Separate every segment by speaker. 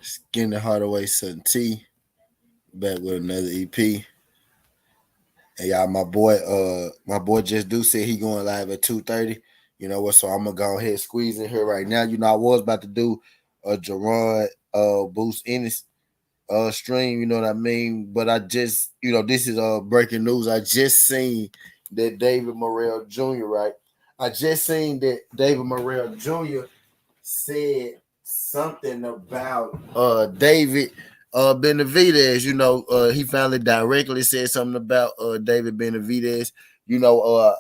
Speaker 1: Skin the Hardaway Sutton T, back with another EP. And y'all, my boy just do said he going live at 2:30. You know what? So I'm gonna go ahead and squeeze in here right now. You know, I was about to do a Jerron Boost Ennis stream, you know what I mean? But I just, this is breaking news. I just seen that David Morrell Jr., right? I just seen that David Morrell Jr. said something about David Benavidez. He finally directly said something about David Benavidez. You know,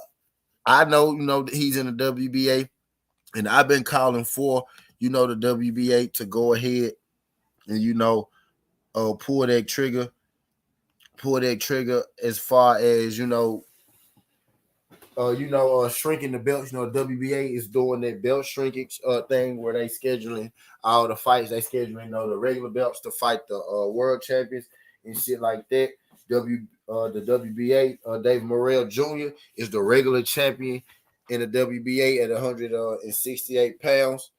Speaker 1: I know, that he's in the WBA, and I've been calling for, the WBA to go ahead and, pull that trigger as far as, shrinking the belts. WBA is doing that belt shrinkage thing where they scheduling all the fights. They scheduling, the regular belts to fight the world champions and shit like that. The WBA, Dave Morrell Jr. is the regular champion in the WBA at 168 pounds,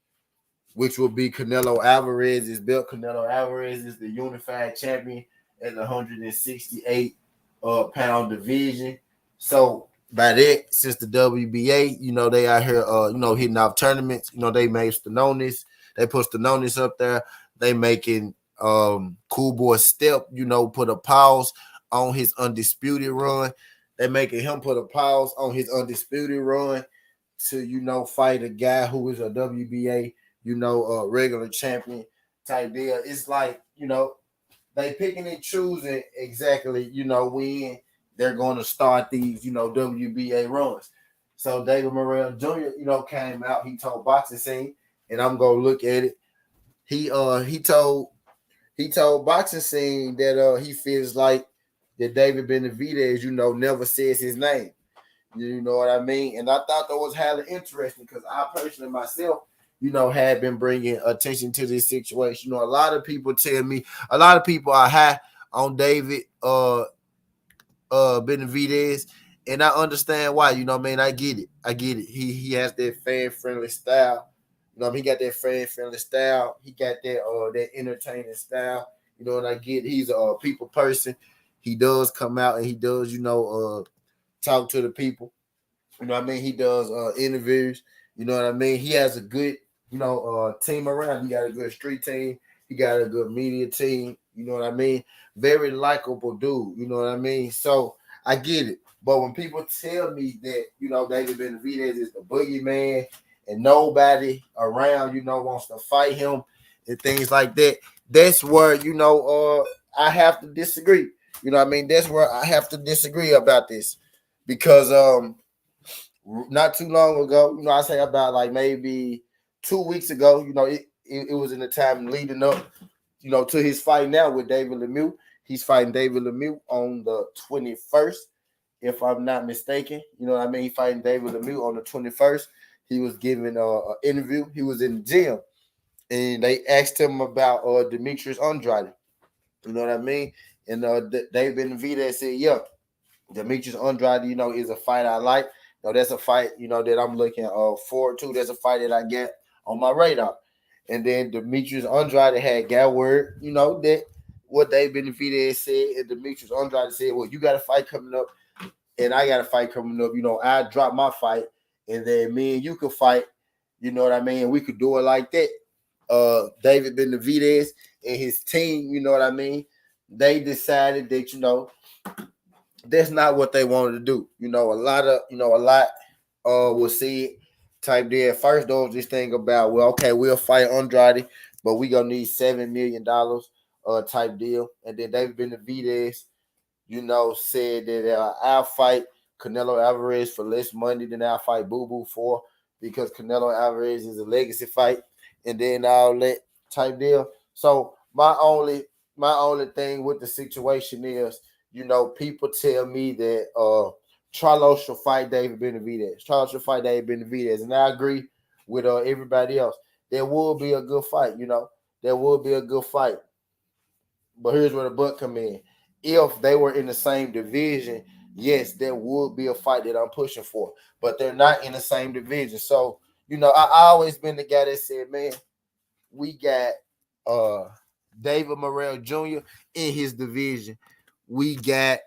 Speaker 1: which will be Canelo Alvarez's belt. Canelo Alvarez is the unified champion at the 168 pound division. So by that, since the WBA, they out here, hitting off tournaments. They made Stanonis. They put Stanonis up there. They making Cool Boy Step, put a pause on his undisputed run. They making him put a pause on his undisputed run to, fight a guy who is a WBA, regular champion type deal. It's like, they picking and choosing exactly, when they're going to start these, WBA runs. So David Morrell Jr., came out. He told Boxing Scene, and I'm gonna look at it. He told Boxing Scene that he feels like that David Benavidez, never says his name. You know what I mean? And I thought that was highly interesting because I personally myself, had been bringing attention to this situation. A lot of people tell me, a lot of people are high on David Benavidez, and I understand why. I get it. He has that fan friendly style. He got that fan friendly style. He got that entertaining style. And I get it. He's a people person. He does come out and he does, talk to the people. He does interviews. He has a good, team around. He got a good street team. He got a good media team. Very likable dude. So I get it. But when people tell me that, David Benavidez is the boogeyman and nobody around, wants to fight him and things like that, that's where, I have to disagree. That's where I have to disagree about this. Because not too long ago, I say about like maybe 2 weeks ago, it was in the time leading up, to his fight now with David Lemieux. He's fighting David Lemieux on the 21st, if I'm not mistaken. He's fighting David Lemieux on the 21st. He was giving an interview. He was in the gym, and they asked him about Demetrius Andrade. You know what I mean? And David Benavidez said, yeah, Demetrius Andrade, is a fight I like. That's a fight, that I'm looking forward to. That's a fight that I get on my radar. And then Demetrius Andrade had got word, that what Dave Benavidez said, and Demetrius Andrade said, well, you got a fight coming up, and I got a fight coming up. I drop my fight, and then me and you could fight. You know what I mean? We could do it like that. David Benavidez and his team, you know what I mean? They decided that, that's not what they wanted to do. A lot was said type there. First, there was this thing about, well, okay, we'll fight Andrade, but we gonna need $7 million type deal. And then David Benavidez, said that I'll fight Canelo Alvarez for less money than I'll fight Boo Boo for, because Canelo Alvarez is a legacy fight, and then all that type deal. So my only thing with the situation is, people tell me that Charlo should fight David Benavidez. Charlo should fight David Benavidez, and I agree with everybody else. There will be a good fight. There will be a good fight. But here's where the but come in. If they were in the same division, yes, there would be a fight that I'm pushing for. But they're not in the same division. So, I always been the guy that said, man, we got David Morrell Jr. in his division. We got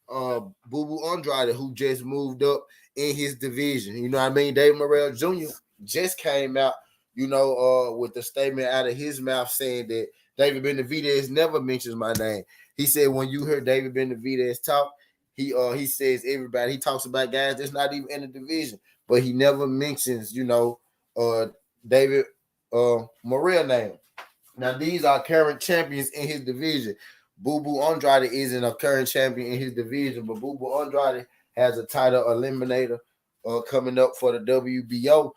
Speaker 1: Boo Boo Andrade, who just moved up in his division. You know what I mean? David Morrell Jr. just came out, with the statement out of his mouth saying that David Benavidez never mentions my name. He said when you hear David Benavidez talk, he says everybody. He talks about guys that's not even in the division, but he never mentions, David Morrell name. Now, these are current champions in his division. Boo Boo Andrade isn't a current champion in his division, but Boo Boo Andrade has a title eliminator coming up for the WBO,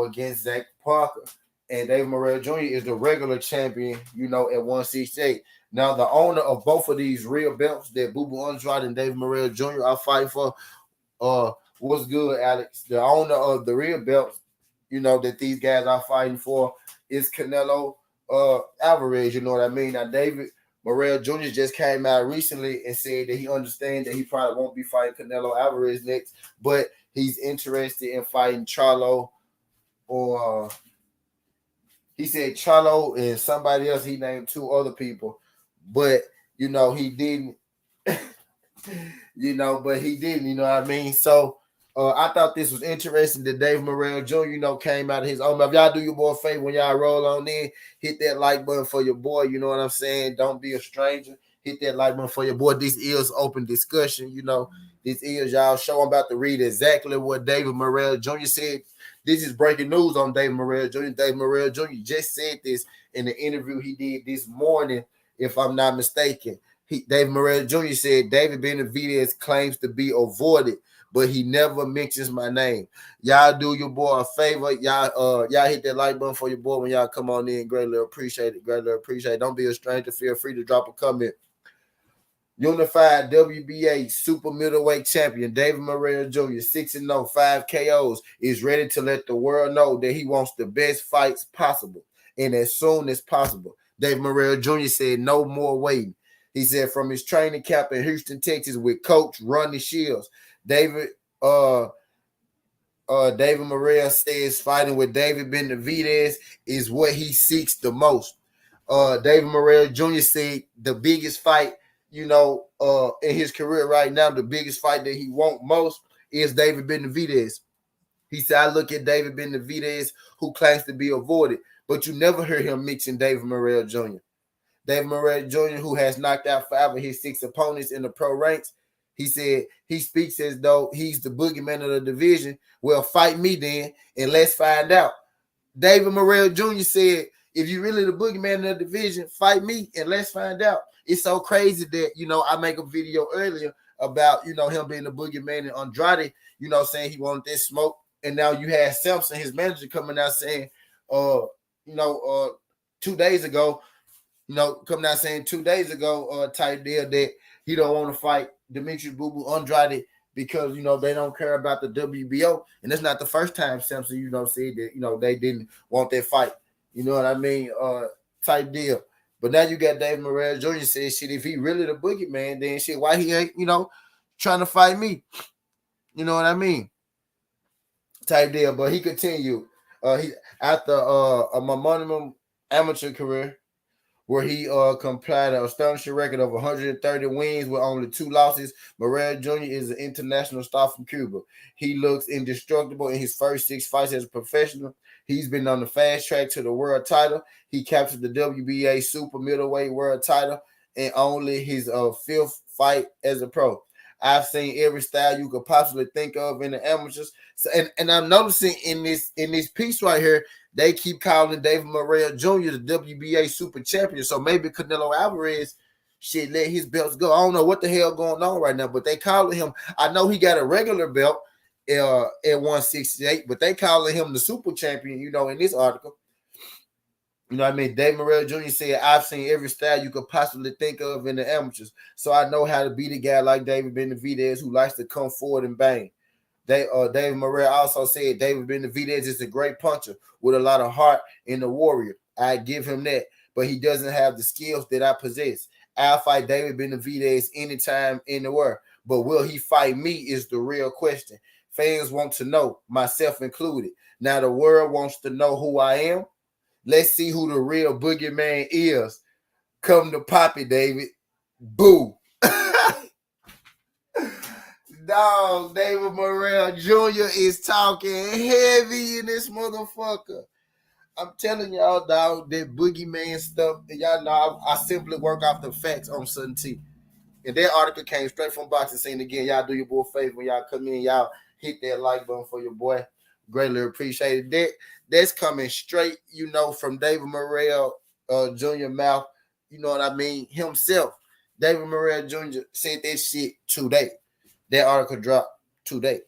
Speaker 1: against Zach Parker. And Dave Morrell Jr. is the regular champion, at 168. Now, the owner of both of these real belts that Boo Boo Andrade and Dave Morrell Jr. are fighting for, what's good, Alex? The owner of the real belts, that these guys are fighting for is Canelo Alvarez, you know what I mean? Now, David Morrell Jr. just came out recently and said that he understands that he probably won't be fighting Canelo Alvarez next, but he's interested in fighting Charlo, or he said Charlo and somebody else. He named two other people, but he didn't. But he didn't. You know what I mean? So I thought this was interesting that Dave Morrell Jr., came out of his own mouth. Y'all do your boy a favor when y'all roll on in. Hit that like button for your boy. You know what I'm saying? Don't be a stranger. Hit that like button for your boy. This is open discussion. This is y'all show. I'm about to read exactly what David Morrell Jr. said. This is breaking news on David Morrell Jr. David Morrell Jr. just said this in the interview he did this morning, if I'm not mistaken. David Morrell Jr. said David Benavidez claims to be avoided, but he never mentions my name. Y'all do your boy a favor. Y'all hit that like button for your boy when y'all come on in. Greatly appreciate it. Greatly appreciate it. Don't be a stranger. Feel free to drop a comment. Unified WBA super middleweight champion David Morrell Jr. 6-0, 5 KOs, is ready to let the world know that he wants the best fights possible and as soon as possible. David Morrell Jr. said no more waiting. He said from his training camp in Houston, Texas with coach Ronnie Shields, David Morrell says fighting with David Benavidez is what he seeks the most. David Morrell Jr. said the biggest fight, in his career right now, the biggest fight that he wants most is David Benavidez. He said, I look at David Benavidez, who claims to be avoided, but you never hear him mention David Morrell Jr. David Morrell Jr., who has knocked out 5 of his 6 opponents in the pro ranks, he said he speaks as though he's the boogeyman of the division. Well, fight me then, and let's find out. David Morrell Jr. said, if you're really the boogeyman of the division, fight me, and let's find out. It's so crazy that, I make a video earlier about, him being the boogeyman and Andrade, saying he wanted this smoke. And now you had Simpson, his manager, coming out saying, 2 days ago, type deal that he don't want to fight Demetrius Boo Boo Andrade because, they don't care about the WBO. And it's not the first time Simpson, said that, they didn't want that fight. You know what I mean? Type deal. But now you got David Morrell Jr. saying, shit, if he really the boogeyman, then shit, why he ain't, trying to fight me? You know what I mean? Type deal. But he continued. He after a monumental amateur career, where he completed an astonishing record of 130 wins with only 2 losses. Morrell Jr. is an international star from Cuba. He looks indestructible in his first 6 fights as a professional. He's been on the fast track to the world title. He captured the WBA super middleweight world title in only his 5th fight as a pro. I've seen every style you could possibly think of in the amateurs. So, and I'm noticing in this piece right here, they keep calling David Morrell Jr. the WBA super champion. So maybe Canelo Alvarez should let his belts go. I don't know what the hell going on right now, but they calling him. I know he got a regular belt at 168, but they calling him the super champion, in this article. You know what I mean? David Morrell Jr. said, I've seen every style you could possibly think of in the amateurs. So I know how to beat a guy like David Benavidez who likes to come forward and bang. David Morrell also said David Benavidez is a great puncher with a lot of heart in the warrior. I give him that, but he doesn't have the skills that I possess. I'll fight David Benavidez anytime in the world, but will he fight me is the real question. Fans want to know, myself included. Now the world wants to know who I am. Let's see who the real boogeyman is. come to Poppy, David. Boo. Dog, David Morrell Jr. is talking heavy in this motherfucker. I'm telling y'all, dog, that boogeyman stuff, and y'all know I simply work off the facts on Sun T. And that article came straight from Boxing Scene. Again, y'all do your boy a favor when y'all come in. Y'all hit that like button for your boy. Greatly appreciated. That's coming straight, from David Morrell Jr. mouth. You know what I mean? Himself. David Morrell Jr. said that shit today. That article dropped today.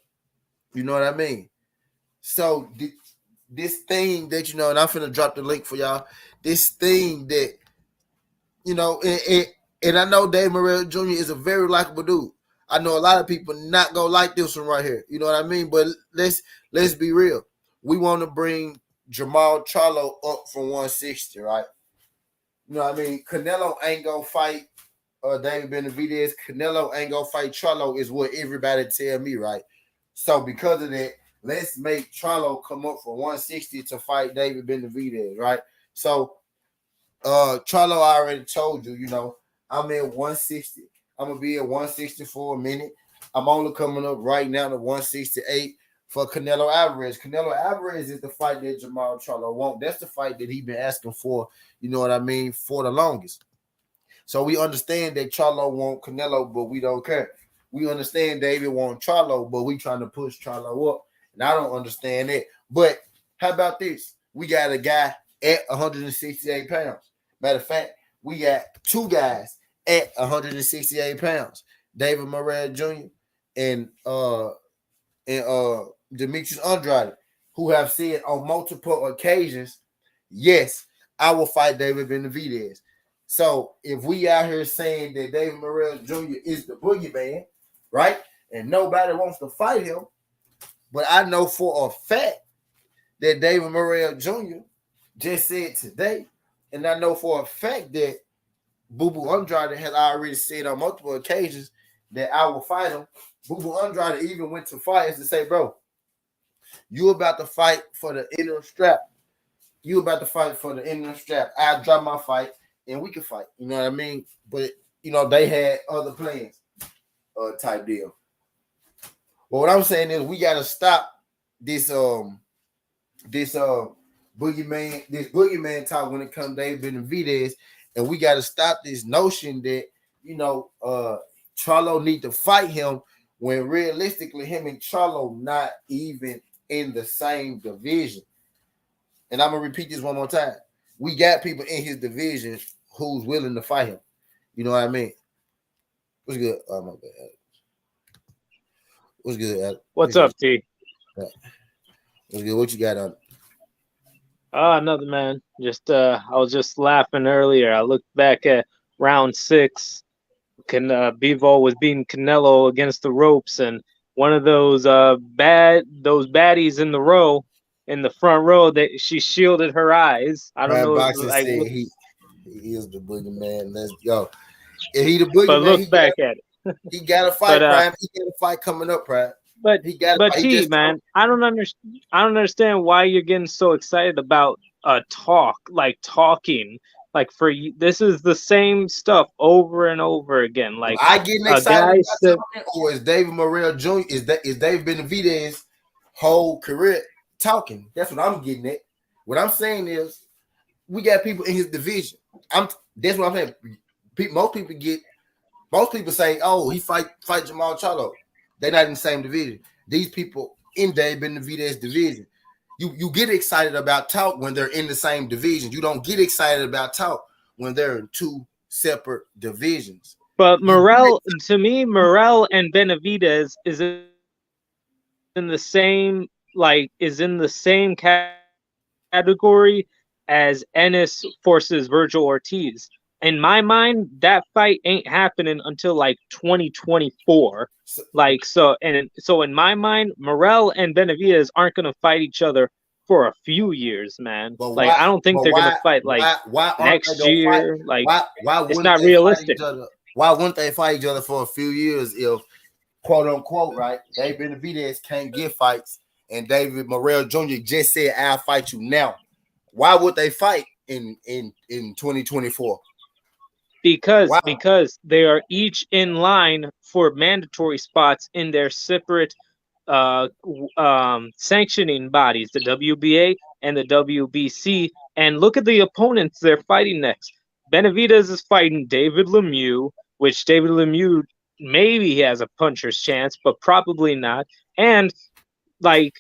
Speaker 1: You know what I mean? So this thing that, and I'm finna drop the link for y'all. This thing that, and I know Dave Morrell Jr. is a very likable dude. I know a lot of people not gonna like this one right here. You know what I mean? But let's be real. We want to bring Jamal Charlo up from 160, right? You know what I mean? Canelo ain't gonna fight David Benavidez. Canelo ain't gonna fight Charlo is what everybody tell me, right? So because of that, let's make Charlo come up from 160 to fight David Benavidez, right? So Charlo, I already told you, I'm at 160. I'm gonna be at 160 for a minute. I'm only coming up right now to 168 for Canelo Alvarez. Canelo Alvarez is the fight that Jamal Charlo won't. That's the fight that he's been asking for, you know what I mean, for the longest. So we understand that Charlo want Canelo, but we don't care. We understand David want Charlo, but we trying to push Charlo up. And I don't understand that. But how about this? We got a guy at 168 pounds. Matter of fact, we got two guys at 168 pounds. David Morrell Jr. and Demetrius Andrade, who have said on multiple occasions, yes, I will fight David Benavidez. So if we out here saying that David Morrell Jr. is the boogeyman, right, and nobody wants to fight him, but I know for a fact that David Morrell Jr. just said today, and I know for a fact that Boo Boo Andrade has already said on multiple occasions that I will fight him. Boo Boo Andrade even went to fight to say, bro, you about to fight for the interim strap. You about to fight for the interim strap. I'll drop my fight and we can fight. You know what I mean? But, they had other plans type deal. But what I'm saying is we got to stop this boogeyman talk when it comes to David Benavidez, and we got to stop this notion that Charlo need to fight him when realistically him and Charlo not even in the same division. And I'm gonna repeat this one more time. We got people in his division who's willing to fight him. You know what I mean? What's good? Oh my bad. What's good, Adam?
Speaker 2: What's up, T?
Speaker 1: What's good? What you got on?
Speaker 2: Nothing, man. Just I was just laughing earlier. I looked back at round 6. Bivol was beating Canelo against the ropes, and one of those baddies in the front row, that she shielded her eyes. I don't know.
Speaker 1: Boxing
Speaker 2: Like,
Speaker 1: said he is the boogeyman. Let's go. If he the
Speaker 2: but
Speaker 1: boogeyman,
Speaker 2: look back at it.
Speaker 1: he got a fight,
Speaker 2: But
Speaker 1: Prime. He got a fight coming up, Prime.
Speaker 2: But
Speaker 1: He got
Speaker 2: but
Speaker 1: he
Speaker 2: T,
Speaker 1: just
Speaker 2: man, I don't understand why you're getting so excited about talking. Like, for you, this is the same stuff over and over again. Like,
Speaker 1: I getting
Speaker 2: a
Speaker 1: excited
Speaker 2: guy
Speaker 1: about
Speaker 2: said,
Speaker 1: talking, or is David Morrell Jr. is David Benavidez's whole career talking? That's what I'm getting at. What I'm saying is we got people in his division. That's what I'm saying. Most people say, oh, he fight Jamal Charlo. They're not in the same division. These people in David Benavidez's division. You get excited about talk when they're in the same division. You don't get excited about talk when they're in two separate divisions.
Speaker 2: but to me, Morrell and Benavidez is in the same category as Ennis forces Virgil Ortiz. In my mind, that fight ain't happening until like 2024. So in my mind, Morrell and Benavidez aren't gonna fight each other for a few years, man. Like, I don't think they're gonna fight like
Speaker 1: why
Speaker 2: next year. Like,
Speaker 1: why
Speaker 2: it's
Speaker 1: wouldn't
Speaker 2: not
Speaker 1: they
Speaker 2: realistic.
Speaker 1: fight each other? Why wouldn't they fight each other for a few years if, quote unquote, right, David Benavidez can't get fights and David Morrell Jr. just said, I'll fight you now? Why would they fight in 2024?
Speaker 2: because
Speaker 1: Wow.
Speaker 2: they are each in line for mandatory spots in their separate sanctioning bodies, the WBA and the WBC. And look at the opponents they're fighting next. Benavidez is fighting David Lemieux, which David Lemieux maybe has a puncher's chance, but probably not. And like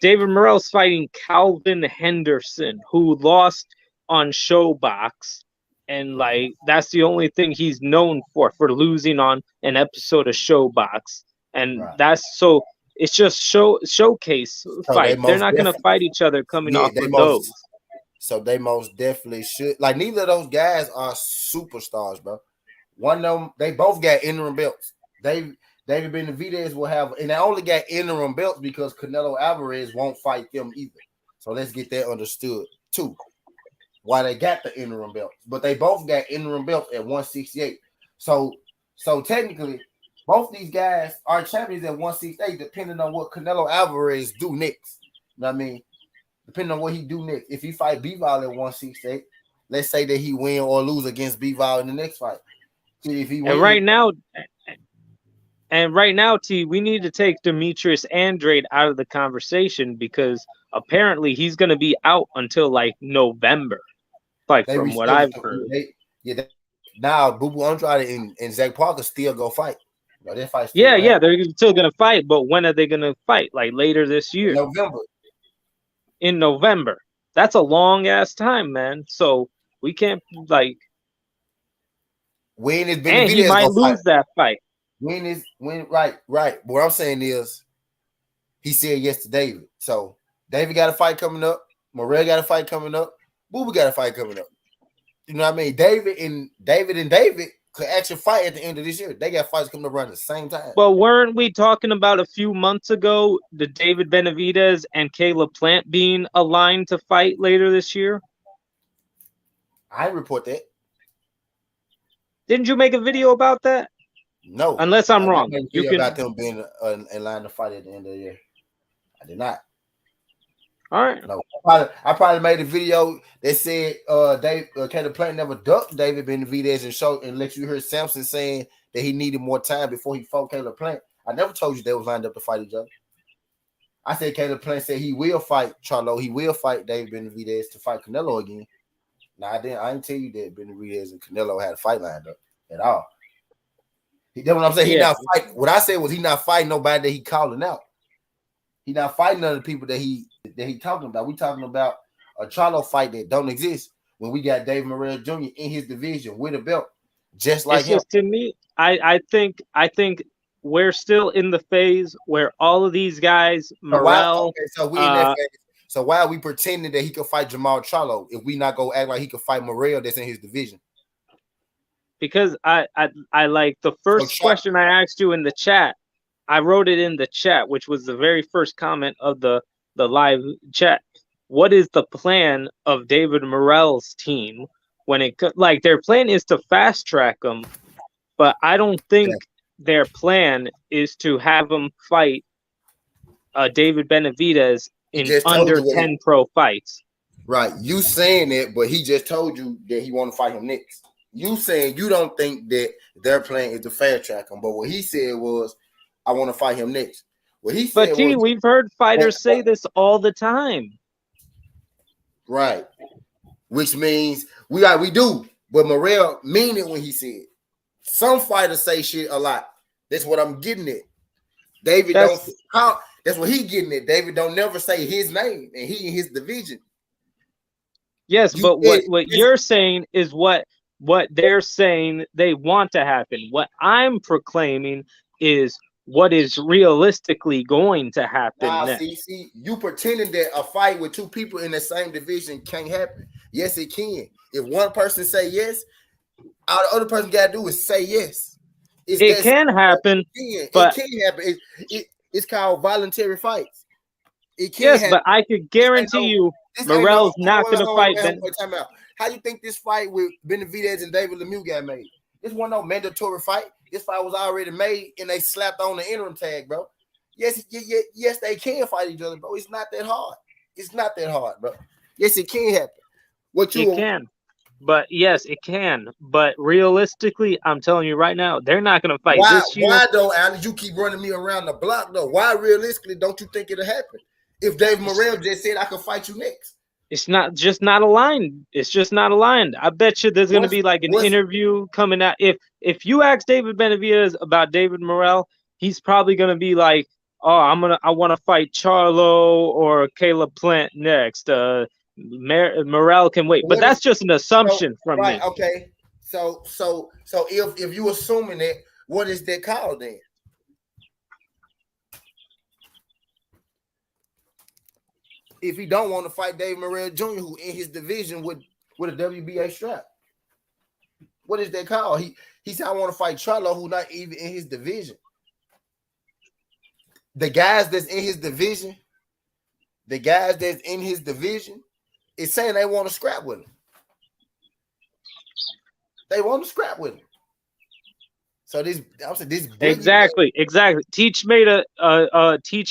Speaker 2: David Morrell's fighting Calvin Henderson, who lost on Showbox, and like that's the only thing he's known for losing on an episode of Showbox, and
Speaker 1: Right.
Speaker 2: that's so it's just showcase
Speaker 1: So they
Speaker 2: fight. They're
Speaker 1: most
Speaker 2: not gonna
Speaker 1: definitely,
Speaker 2: fight each other coming
Speaker 1: yeah,
Speaker 2: off of those.
Speaker 1: they most definitely should. Like neither of those guys are superstars, bro. One of them, they both got interim belts. David Benavidez will have, and they only got interim belts because Canelo Alvarez won't fight them either. So let's get that understood too. Why they got the interim belts, but they both got interim belts at 168. So technically, both these guys are champions at 168, depending on what Canelo Alvarez do next. You know what I mean? Depending on what he do next. If he fight B-Vol at 168, let's say that he win or lose against B-Vol in the next fight. If he
Speaker 2: And
Speaker 1: wins,
Speaker 2: right now, T, we need to take Demetrius Andrade out of the conversation because apparently he's going to be out until like November, like
Speaker 1: they
Speaker 2: from what
Speaker 1: rescheduled.
Speaker 2: I've heard.
Speaker 1: Now Boo Boo Andrade and Zach Parker still go fight. You know, that fight still
Speaker 2: Yeah,
Speaker 1: gonna
Speaker 2: yeah,
Speaker 1: happen
Speaker 2: they're still gonna fight, but when are they gonna fight? Like later this
Speaker 1: in
Speaker 2: year,
Speaker 1: November.
Speaker 2: in November. That's a long ass time, man. So we can't like,
Speaker 1: When is
Speaker 2: and he
Speaker 1: Benavidez
Speaker 2: might
Speaker 1: gonna fight?
Speaker 2: lose that fight.
Speaker 1: Right. What I'm saying is he said yes to David. So David got a fight coming up. Morrell got a fight coming up. Boo Boo got a fight coming up. You know what I mean? David could actually fight at the end of this year. They got fights coming around at the same time.
Speaker 2: But weren't we talking about a few months ago the David Benavidez and Caleb Plant being aligned to fight later this year?
Speaker 1: I report that.
Speaker 2: Didn't you make a video about that?
Speaker 1: No,
Speaker 2: Unless I'm
Speaker 1: I did not
Speaker 2: wrong.
Speaker 1: make a
Speaker 2: You
Speaker 1: video
Speaker 2: can.
Speaker 1: about them being in line to fight at the end of the year. I did not.
Speaker 2: All right.
Speaker 1: No, I probably made a video that said Caleb Plant never ducked David Benavidez and let you hear Samson saying that he needed more time before he fought Caleb Plant. I never told you they was lined up to fight each other. I said Caleb Plant said he will fight Charlo. He will fight David Benavidez to fight Canelo again. Now I didn't tell you that Benavidez and Canelo had a fight lined up at all. That's what I'm saying. He
Speaker 2: Yeah.
Speaker 1: not fighting. What I said was he not fighting nobody that he calling out. He not fighting none of the people that he talking about. We talking about a Charlo fight that don't exist when we got Dave Morrell Jr. in his division with a belt, just like
Speaker 2: It's
Speaker 1: him.
Speaker 2: just to me, I think we're still in the phase where all of these guys, Morrell,
Speaker 1: So we in that phase. So why are we pretending that he could fight Jamal Charlo if we not go act like he could fight Morrell that's in his division?
Speaker 2: because I like the first question I asked you in the chat. I wrote it in the chat, which was the very first comment of the live chat. What is the plan of David Morrell's team when it like their plan is to fast track him, but I don't think their plan is to have him fight David Benavidez in under 10 pro fights.
Speaker 1: Right. You saying it, but he just told you that he want to fight him next. You saying you don't think that their plan is to fast track him, but what he said was, I want to fight him next. What he said
Speaker 2: was, we've heard fighters say this all the time.
Speaker 1: Right. Which means we do, but Morrell mean it when he said. Some fighters say shit a lot. That's what I'm getting at. David don't count. That's what he getting at. David don't never say his name, and he in his division.
Speaker 2: Yes, but what you're saying is what they're saying they want to happen. What I'm proclaiming is what is realistically going to happen next.
Speaker 1: See, you pretending that a fight with two people in the same division can't happen. Yes, it can. If one person say yes, all the other person got to do is say yes.
Speaker 2: It can happen.
Speaker 1: It can happen. It's called voluntary fights. It can happen.
Speaker 2: But I could guarantee you Morrell's not going to fight Ben.
Speaker 1: Time out. How do you think this fight with Benavidez and David Lemieux got made? This wasn't no mandatory fight. This fight was already made, and they slapped on the interim tag, bro. Yes, they can fight each other, bro. It's not that hard. It's not that hard, bro. Yes, it can happen.
Speaker 2: It can. But yes, it can. But realistically, I'm telling you right now, they're not going to fight
Speaker 1: Why?
Speaker 2: this year.
Speaker 1: Why though, Alex? You keep running me around the block though. Why realistically don't you think it'll happen? If Dave
Speaker 2: It's,
Speaker 1: Morrell just said I could fight you next,
Speaker 2: it's not just not aligned. It's just not aligned. I bet you there's going to
Speaker 1: what's
Speaker 2: be like an
Speaker 1: what's
Speaker 2: interview coming out. If you ask David Benavidez about David Morrell, he's probably going to be like, "Oh, I want to fight Charlo or Caleb Plant next. Morrell can wait." But
Speaker 1: what
Speaker 2: that's
Speaker 1: is
Speaker 2: just an
Speaker 1: so
Speaker 2: assumption from
Speaker 1: right?
Speaker 2: me.
Speaker 1: Okay, so if you assuming that, what is that called then? If he don't want to fight Dave Morrell Jr., who in his division with a WBA strap, what is that called? He said I want to fight Charlo, who not even in his division. The guys that's in his division, the guys that's in his division, is saying they want to scrap with him. They want to scrap with him. So I'm saying this boogeyman.
Speaker 2: Exactly. Teach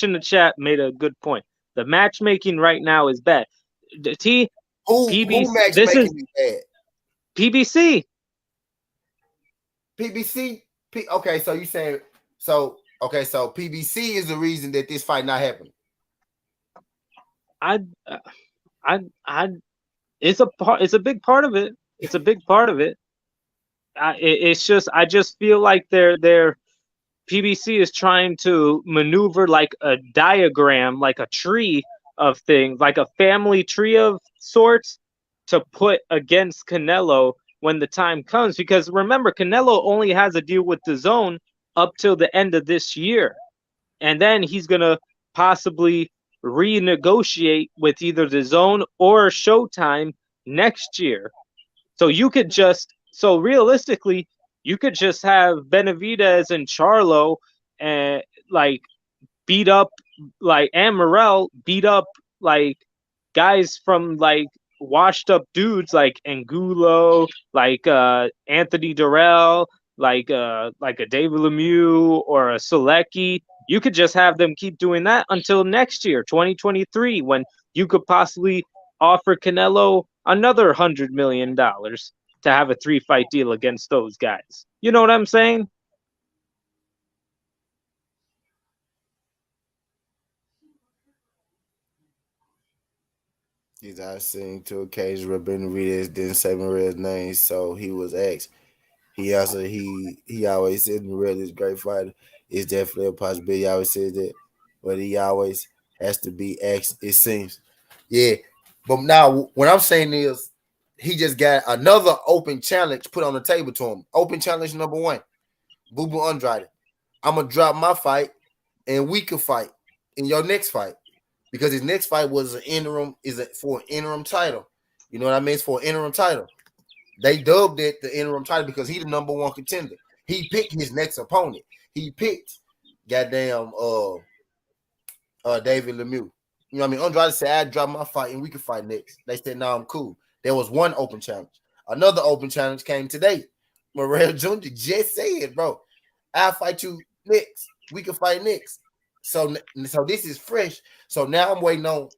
Speaker 2: in the chat made a good point. The matchmaking right now is bad. The T
Speaker 1: Who
Speaker 2: PBC. This is
Speaker 1: matchmaking is bad?
Speaker 2: PBC.
Speaker 1: PBC. Okay, so you saying so? Okay, so PBC is the reason that this fight not happening.
Speaker 2: I, I. It's a part. It's a big part of it. It's a big part of it. It's just. I just feel like they're PBC is trying to maneuver like a diagram, like a tree of things, like a family tree of sorts, to put against Canelo when the time comes. Because remember, Canelo only has a deal with the zone up till the end of this year. And then he's going to possibly renegotiate with either the zone or Showtime next year. So realistically, you could just have Benavidez and Charlo and like beat up and Morrell beat up like guys from like washed up dudes like Angulo, like Anthony Durrell, like a David Lemieux or a Selecki. You could just have them keep doing that until next year, 2023, when you could possibly offer Canelo another $100 million to have a 3-fight deal against those guys. You know what I'm saying?
Speaker 1: He's I've seen two occasions where Benavidez didn't say Morrell's name, so he was asked. He always said Morrell is a great fighter. It's definitely a possibility. He always says that, but he always has to be asked. It seems, yeah. But now what I'm saying is, he just got another open challenge put on the table to him. Open challenge number one, Boo Boo Andrade. I'm gonna drop my fight, and we can fight in your next fight because his next fight was an interim. For an interim title? You know what I mean? It's for an interim title. They dubbed it the interim title because he's the number one contender. He picked his next opponent. He picked goddamn David Lemieux. You know what I mean? Andrade said, I drop my fight and we can fight next. They said, no, I'm cool. There was one open challenge. Another open challenge came today. Morrell Jr. just said, bro, I'll fight you next. We can fight next. So this is fresh. So now I'm waiting on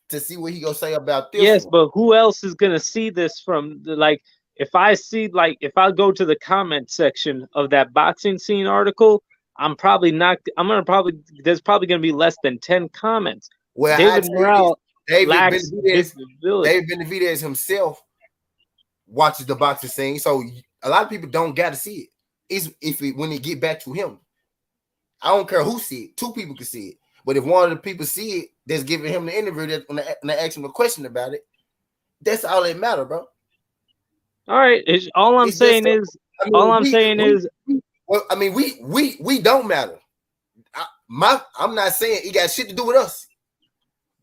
Speaker 1: to see what he gonna say about this
Speaker 2: Yes,
Speaker 1: one.
Speaker 2: but who else is gonna see this from the like? If I go to the comment section of that boxing scene article, I'm probably not. I'm gonna probably there's probably gonna be less than 10 comments.
Speaker 1: Well, I
Speaker 2: David
Speaker 1: tell you this,
Speaker 2: Morrell lacks visibility.
Speaker 1: David Benavidez himself watches the boxing scene, so a lot of people don't got to see it. When it get back to him, I don't care who see it. Two people can see it, but if one of the people see it, that's giving him the interview, that when they ask him a question about it, that's all that matter, bro.
Speaker 2: All right, all I'm
Speaker 1: It's just
Speaker 2: saying
Speaker 1: simple.
Speaker 2: is,
Speaker 1: I
Speaker 2: all
Speaker 1: mean,
Speaker 2: I'm saying is,
Speaker 1: well, I mean, we don't matter. I'm not saying it got shit to do with us,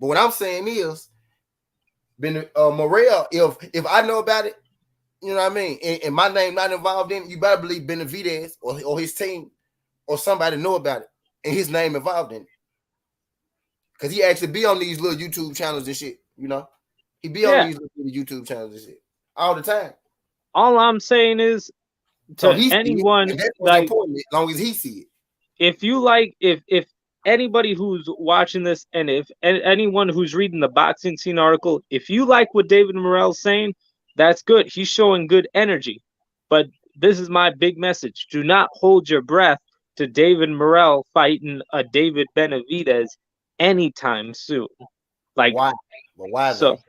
Speaker 1: but what I'm saying is, Morrell, if I know about it, you know what I mean, and my name not involved in it, you better believe Benavidez or his team or somebody know about it and his name involved in it. Because he actually be on these little YouTube channels and shit, you know? He be on
Speaker 2: yeah.
Speaker 1: these little YouTube channels and shit all the time.
Speaker 2: All I'm saying is
Speaker 1: So
Speaker 2: to
Speaker 1: he see it,
Speaker 2: anyone
Speaker 1: and that's what's
Speaker 2: like,
Speaker 1: important, as long as he see it.
Speaker 2: if anybody who's watching this and if anyone who's reading the boxing scene article, if you like what David Morrell's saying, That's good. He's showing good energy. But this is my big message. Do not hold your breath to David Morrell fighting a David Benavidez anytime soon. Like,
Speaker 1: Why? But why
Speaker 2: so
Speaker 1: though?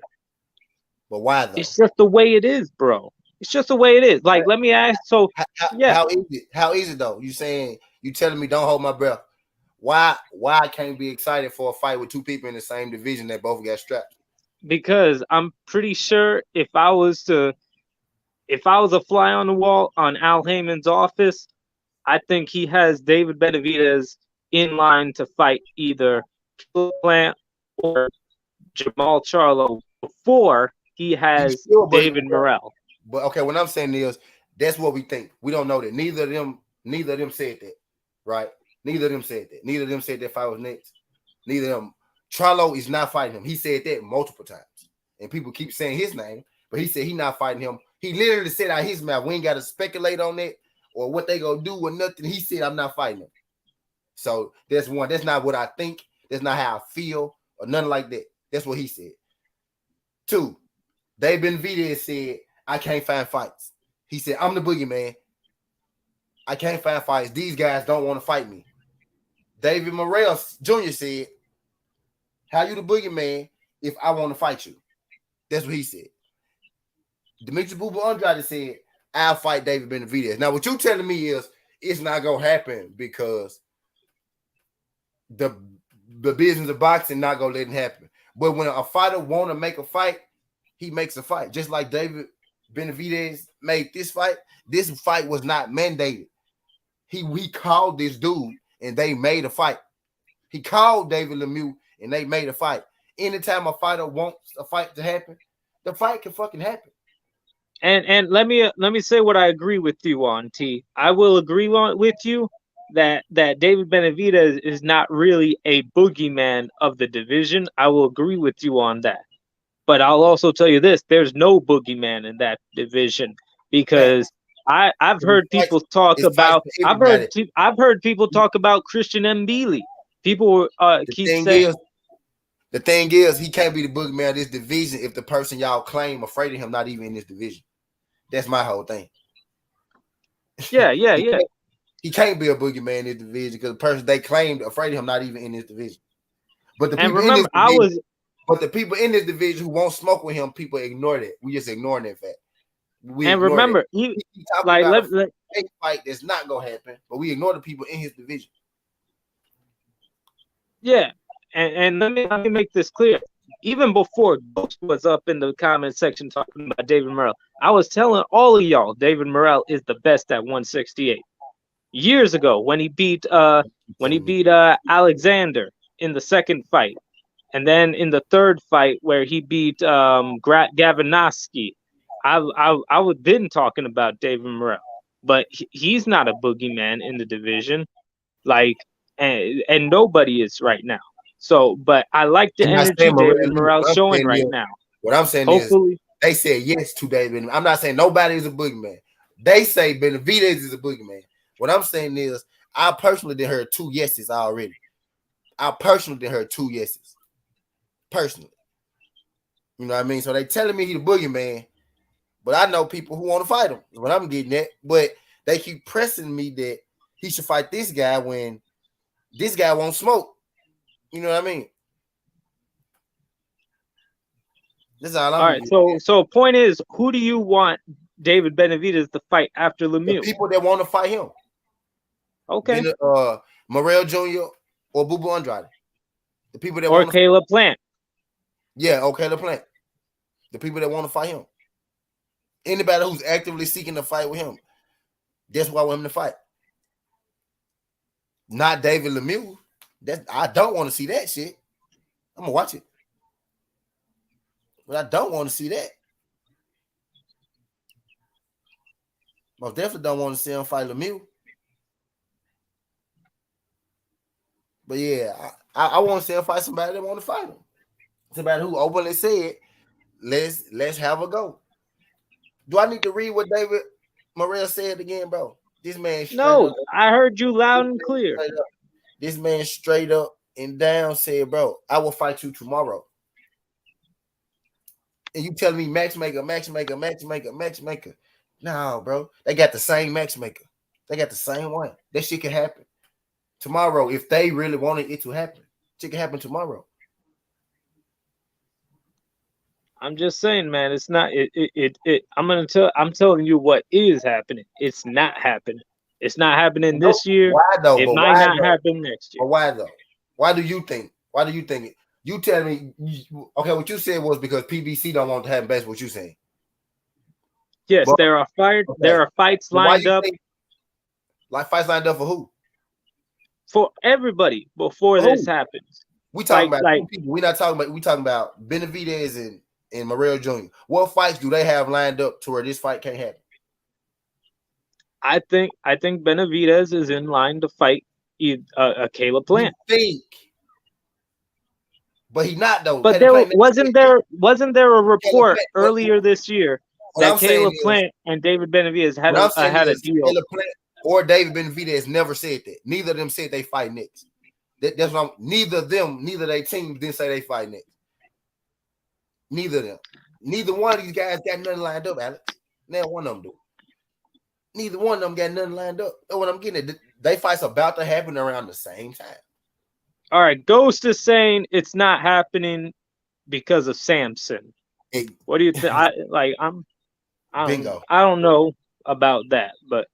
Speaker 1: But why
Speaker 2: it's
Speaker 1: though?
Speaker 2: just the way it is, bro. It's just the way it is. Like, let me ask. So, yeah,
Speaker 1: How is it? How is it though? You saying you telling me don't hold my breath? Why I can't be excited for a fight with two people in the same division that both got strapped?
Speaker 2: because I'm pretty sure if I was a fly on the wall on Al Heyman's office, I think he has David Benavidez in line to fight either Plant or Jamal Charlo before he
Speaker 1: He's
Speaker 2: has
Speaker 1: still a
Speaker 2: David
Speaker 1: boogeyman.
Speaker 2: Morrell.
Speaker 1: But okay, what I'm saying is that's what we think. We don't know that. Neither of them said that. Right? Neither of them said that. Neither of them said that fight was next. Neither of them. Charlo is not fighting him. He said that multiple times. And people keep saying his name, but he said he not fighting him. He literally said out his mouth, we ain't got to speculate on that or what they gonna do or nothing. He said, I'm not fighting him. So that's one. That's not what I think. That's not how I feel or nothing like that. That's what he said. Two, David Benavidez said, I can't find fights. He said, I'm the boogeyman. I can't find fights. These guys don't want to fight me. David Morrell Jr. said, how you the boogeyman if I want to fight you? That's what he said. Demetrius Booba Andrade said, I'll fight David Benavidez. Now, what you telling me is it's not going to happen because the business of boxing not going to let it happen. But when a fighter want to make a fight, he makes a fight. Just like David Benavidez made this fight was not mandated. He called this dude and they made a fight. He called David Lemieux and they made a fight. Anytime a fighter wants a fight to happen, the fight can fucking happen.
Speaker 2: And let me say what I agree with you on, T. I will agree with you that David Benavidez is not really a boogeyman of the division. I will agree with you on that. But I'll also tell you this: there's no boogeyman in that division
Speaker 1: Fact.
Speaker 2: because I've
Speaker 1: It's
Speaker 2: heard
Speaker 1: fights,
Speaker 2: people talk
Speaker 1: it's fights
Speaker 2: about
Speaker 1: for everybody.
Speaker 2: I've heard people talk about Christian Mbili. People
Speaker 1: The
Speaker 2: keep
Speaker 1: thing
Speaker 2: saying,
Speaker 1: is, the thing is, he can't be the boogeyman of this division if the person y'all claim afraid of him not even in this division. That's my whole thing.
Speaker 2: yeah, yeah,
Speaker 1: he,
Speaker 2: yeah.
Speaker 1: can't, he can't be a boogeyman in this division because the person they claimed afraid of him not even in this division. But the
Speaker 2: And
Speaker 1: people in this
Speaker 2: remember,
Speaker 1: division, who won't smoke with him, people ignore that. We just ignoring that fact. We ignore that.
Speaker 2: he
Speaker 1: He keep talking
Speaker 2: like
Speaker 1: about a
Speaker 2: let
Speaker 1: fake fight that's not gonna happen, but we ignore the people in his division.
Speaker 2: yeah, and let me make this clear. Even before Ghost was up in the comment section talking about David Morrell, I was telling all of y'all David Morrell is the best at 168. Years ago when he beat Alexander in the second fight, and then in the third fight where he beat Gavinoski, I would been talking about David Morrell, but he's not a boogeyman in the division, like, and nobody is right now. So, but I like the
Speaker 1: I'm not
Speaker 2: energy
Speaker 1: saying Morrell.
Speaker 2: David Morrell's showing right now.
Speaker 1: What I'm saying is
Speaker 2: Hopefully,
Speaker 1: they said yes to David. I'm not saying nobody is a boogeyman. They say Benavidez is a boogeyman. What I'm saying is I personally did heard two yeses already. I personally did heard two yeses. Personally. You know what I mean? So they telling me he's a boogeyman, but I know people who want to fight him. What I'm getting at. But they keep pressing me that he should fight this guy when this guy won't smoke. You know what I mean? That's all
Speaker 2: all
Speaker 1: I'm
Speaker 2: right.
Speaker 1: getting
Speaker 2: So point is, who do you want David Benavidez to fight after
Speaker 1: the
Speaker 2: Lemieux?
Speaker 1: people that want to fight him.
Speaker 2: Okay,
Speaker 1: Morrell Jr. or Boo Andrade. The people that
Speaker 2: or
Speaker 1: want to
Speaker 2: Caleb Plant.
Speaker 1: yeah, okay, the plant. The people that want to fight him. Anybody who's actively seeking to fight with him. That's why I want him to fight. Not David Lemieux. I don't want to see that shit. I'm gonna watch it. But I don't want to see that. Most definitely don't want to see him fight Lemieux. But yeah, I want to see him fight somebody that want to fight him. Somebody who openly said, let's have a go. Do I need to read what David Morrell said again, bro? This man straight
Speaker 2: No,
Speaker 1: up.
Speaker 2: I heard you loud and clear.
Speaker 1: This man straight up and down said, bro, I will fight you tomorrow. And you telling me matchmaker, matchmaker, matchmaker, matchmaker. No, bro. They got the same matchmaker. They got the same one. That shit can happen tomorrow if they really wanted it to happen. It can happen tomorrow.
Speaker 2: I'm just saying, man. It's not. I'm telling you what is happening. It's not happening. It's not happening
Speaker 1: No,
Speaker 2: this year.
Speaker 1: why though?
Speaker 2: It
Speaker 1: But
Speaker 2: might
Speaker 1: why
Speaker 2: not
Speaker 1: though?
Speaker 2: happen next year.
Speaker 1: But why though? Why do you think? Why do you think it? You tell me. Okay, what you said was because PBC don't want to have best. What you saying?
Speaker 2: Yes,
Speaker 1: But
Speaker 2: there are fired. There
Speaker 1: okay,
Speaker 2: are fights
Speaker 1: but why
Speaker 2: lined
Speaker 1: you
Speaker 2: up
Speaker 1: think like fights lined up for who?
Speaker 2: for everybody before
Speaker 1: For
Speaker 2: this
Speaker 1: who?
Speaker 2: happens.
Speaker 1: We talking
Speaker 2: Like
Speaker 1: about
Speaker 2: like
Speaker 1: two people. We not talking about. We talking about Benavidez and Morrell Jr. What fights do they have lined up to where this fight can't happen?
Speaker 2: I think Benavidez is in line to fight Caleb
Speaker 1: You
Speaker 2: Plant.
Speaker 1: think, but he not though.
Speaker 2: But
Speaker 1: Caleb Plant never said that.
Speaker 2: wasn't there a
Speaker 1: Caleb
Speaker 2: report
Speaker 1: Plant.
Speaker 2: earlier this year
Speaker 1: What
Speaker 2: that
Speaker 1: I'm saying
Speaker 2: Caleb
Speaker 1: is,
Speaker 2: Plant and David Benavidez
Speaker 1: what I'm saying
Speaker 2: had a
Speaker 1: is,
Speaker 2: deal?
Speaker 1: Caleb Plant or David Benavidez never said that. Neither of them said they fight next. That's what I'm. Neither of them, neither of their teams didn't say they fight next. Neither of them. Neither one of these guys got nothing lined up, Alex. Now one of them do. Neither one of them got nothing lined up. That's what I'm getting at. They fights about to happen around the same time.
Speaker 2: All right, Ghost is saying it's not happening because of Samson.
Speaker 1: Hey,
Speaker 2: What do you think?
Speaker 1: bingo.
Speaker 2: I don't know about that, but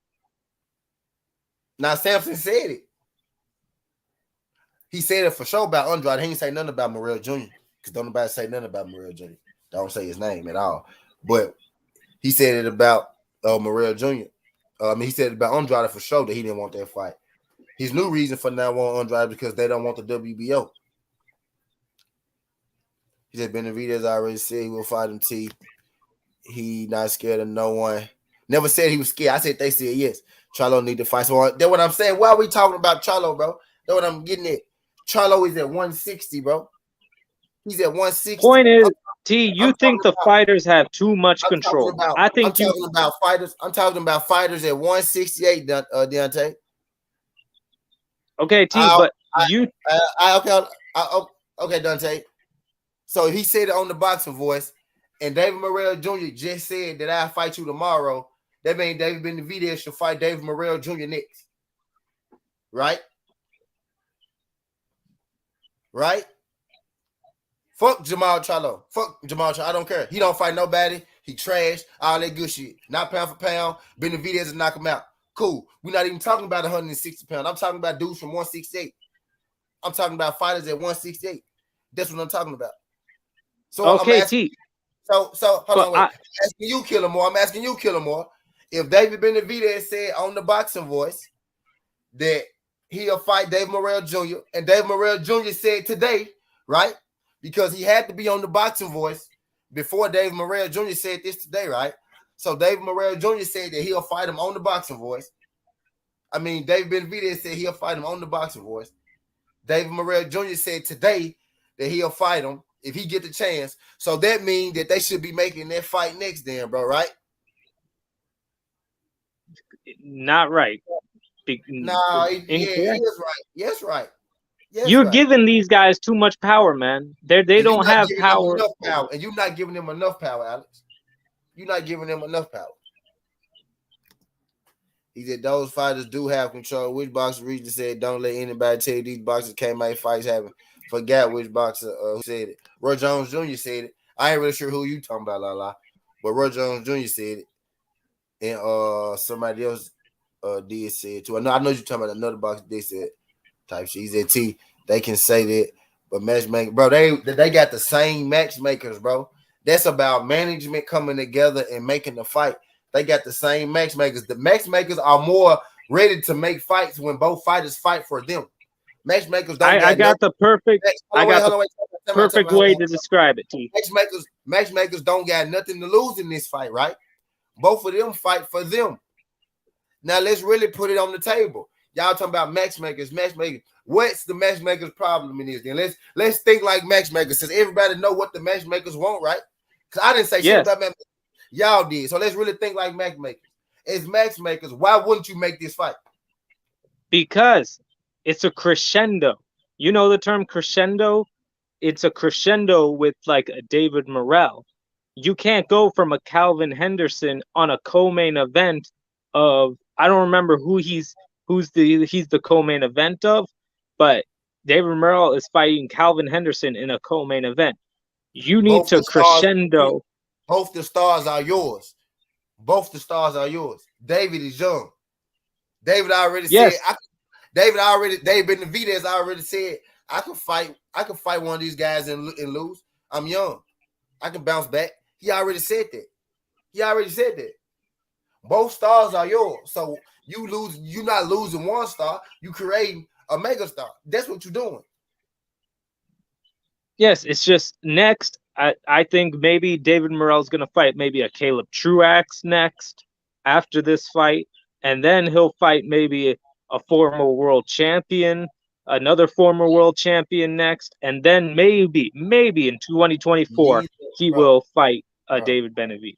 Speaker 1: Now Samson said it. He said it for sure about Andrade. He ain't say nothing about Morrell Jr. Because don't nobody say nothing about Morrell Jr. Don't say his name at all. But he said it about Morrell Jr. He said it about Andrade for sure that he didn't want that fight. His new reason for not wanting Andrade because they don't want the WBO. He said Benavidez already said he will fight him T. He not scared of no one. Never said he was scared. I said they said yes. Charlo need to fight. So that's what I'm saying. Why are we talking about Charlo, bro? That's what I'm getting at. Charlo is at 160, bro. He's at 160.
Speaker 2: point is, T,
Speaker 1: I'm
Speaker 2: you
Speaker 1: talking
Speaker 2: think the
Speaker 1: about.
Speaker 2: fighters have too much
Speaker 1: I'm talking
Speaker 2: control.
Speaker 1: about.
Speaker 2: I
Speaker 1: I'm
Speaker 2: think you
Speaker 1: talking about fighters. I'm talking about fighters at 168. Deontay.
Speaker 2: okay, T,
Speaker 1: I,
Speaker 2: but
Speaker 1: I,
Speaker 2: you
Speaker 1: okay, Dante. So he said it on the boxing voice, and David Morrell Jr. just said that I'll fight you tomorrow. That means David Benavidez should fight David Morrell Jr. next. Right? Right? Fuck Jamal Charlo. Fuck Jamal Charlo. I don't care. He don't fight nobody. He trash. All that good shit. Not pound for pound. Benavidez will knock him out. Cool. We're not even talking about 160 pounds. I'm talking about dudes from 168. I'm talking about fighters at 168. That's what I'm talking about. So I'm
Speaker 2: okay,
Speaker 1: asking.
Speaker 2: T,
Speaker 1: So hold
Speaker 2: but
Speaker 1: on, wait. I'm asking you, Killamore. I'm asking you, Killamore. If David Benavidez said on the boxing voice that he'll fight Dave Morrell Jr. and Dave Morrell Jr. said today, right? Because he had to be on the boxing voice before Dave Morrell Jr. said this today, right? So Dave Morrell Jr. said that he'll fight him on the boxing voice. I mean, David Benavidez said he'll fight him on the boxing voice. David Morrell Jr. said today that he'll fight him if he get the chance. So that means that they should be making that fight next then, bro, right?
Speaker 2: not right.
Speaker 1: No, yeah, he
Speaker 2: Incorrect.
Speaker 1: is right. Yes, right. Yes,
Speaker 2: You're
Speaker 1: right.
Speaker 2: giving these guys too much power, man. They
Speaker 1: And you're
Speaker 2: don't
Speaker 1: not
Speaker 2: have
Speaker 1: giving them
Speaker 2: power.
Speaker 1: enough power. And you're not giving them enough power, Alex. You're not giving them enough power. He said those fighters do have control. Which boxer region said don't let anybody tell you these boxers can't make fights happen. Forgot which boxer who said it. Roy Jones Jr. said it. I ain't really sure who you talking about, la. But Roy Jones Jr. said it. And somebody else did say it too. I know you're talking about another boxer they said type shit. He said T, they can say that, but matchmaking, bro, they got the same matchmakers, bro. That's about management coming together and making the fight. They got the same matchmakers. The matchmakers are more ready to make fights when both fighters fight for them. Matchmakers don't
Speaker 2: I
Speaker 1: got
Speaker 2: got
Speaker 1: nothing.
Speaker 2: the perfect. I got the
Speaker 1: Hold
Speaker 2: perfect
Speaker 1: on.
Speaker 2: way to describe it, T.
Speaker 1: Matchmakers don't got nothing to lose in this fight, right? Both of them fight for them. Now let's really put it on the table. Y'all talking about matchmakers. What's the matchmakers' problem in this? Then let's think like matchmakers, since everybody know what the matchmakers want, right? Because I didn't say shit
Speaker 2: Yes,
Speaker 1: about matchmakers. Y'all did. So let's really think like matchmakers. As matchmakers, why wouldn't you make this fight?
Speaker 2: because it's a crescendo. You know the term crescendo? It's a crescendo with like a David Morrell. you can't go from a Calvin Henderson on a co-main event of, I don't remember he's the co-main event of, but David Morrell is fighting Calvin Henderson in a co-main event. You need
Speaker 1: Both
Speaker 2: to
Speaker 1: the stars,
Speaker 2: crescendo.
Speaker 1: both the stars are yours. Both the stars are yours. David is young. David already said.
Speaker 2: Yes,
Speaker 1: David Benavidez already said I can fight. I can fight one of these guys and lose. I'm young. I can bounce back. He already said that. He already said that. Both stars are yours. So you lose. You're not losing one star. You creating a mega star. That's what you're doing.
Speaker 2: yes, it's just next. I think maybe David Morrell's gonna fight maybe a Caleb Truax next after this fight, and then he'll fight maybe a former world champion, another former world champion next, and then maybe in 2024
Speaker 1: These,
Speaker 2: he
Speaker 1: bro,
Speaker 2: will fight
Speaker 1: bro,
Speaker 2: David Benavidez.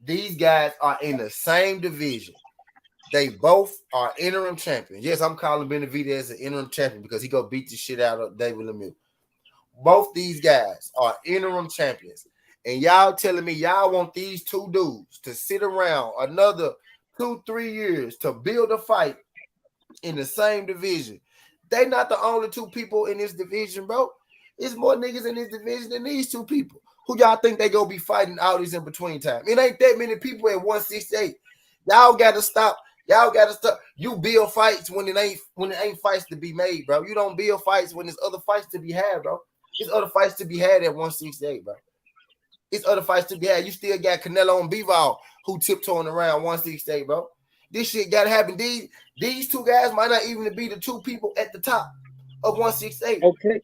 Speaker 1: these guys are in the same division. They both are interim champions. Yes, I'm calling Benavidez an interim champion because he go beat the shit out of David Lemieux. Both these guys are interim champions. And y'all telling me y'all want these two dudes to sit around another 2-3 years to build a fight in the same division. They not the only two people in this division, bro. It's more niggas in this division than these two people. Who y'all think they gonna be fighting all these in between time? It ain't that many people at 168. Y'all gotta stop. Y'all gotta stop. You build fights when it ain't fights to be made, bro. You don't build fights when there's other fights to be had, bro. There's other fights to be had at 168, bro. It's other fights to be had. You still got Canelo and Bivol who tiptoeing around 168, bro. This shit gotta happen. These two guys might not even be the two people at the top of 168.
Speaker 2: Okay,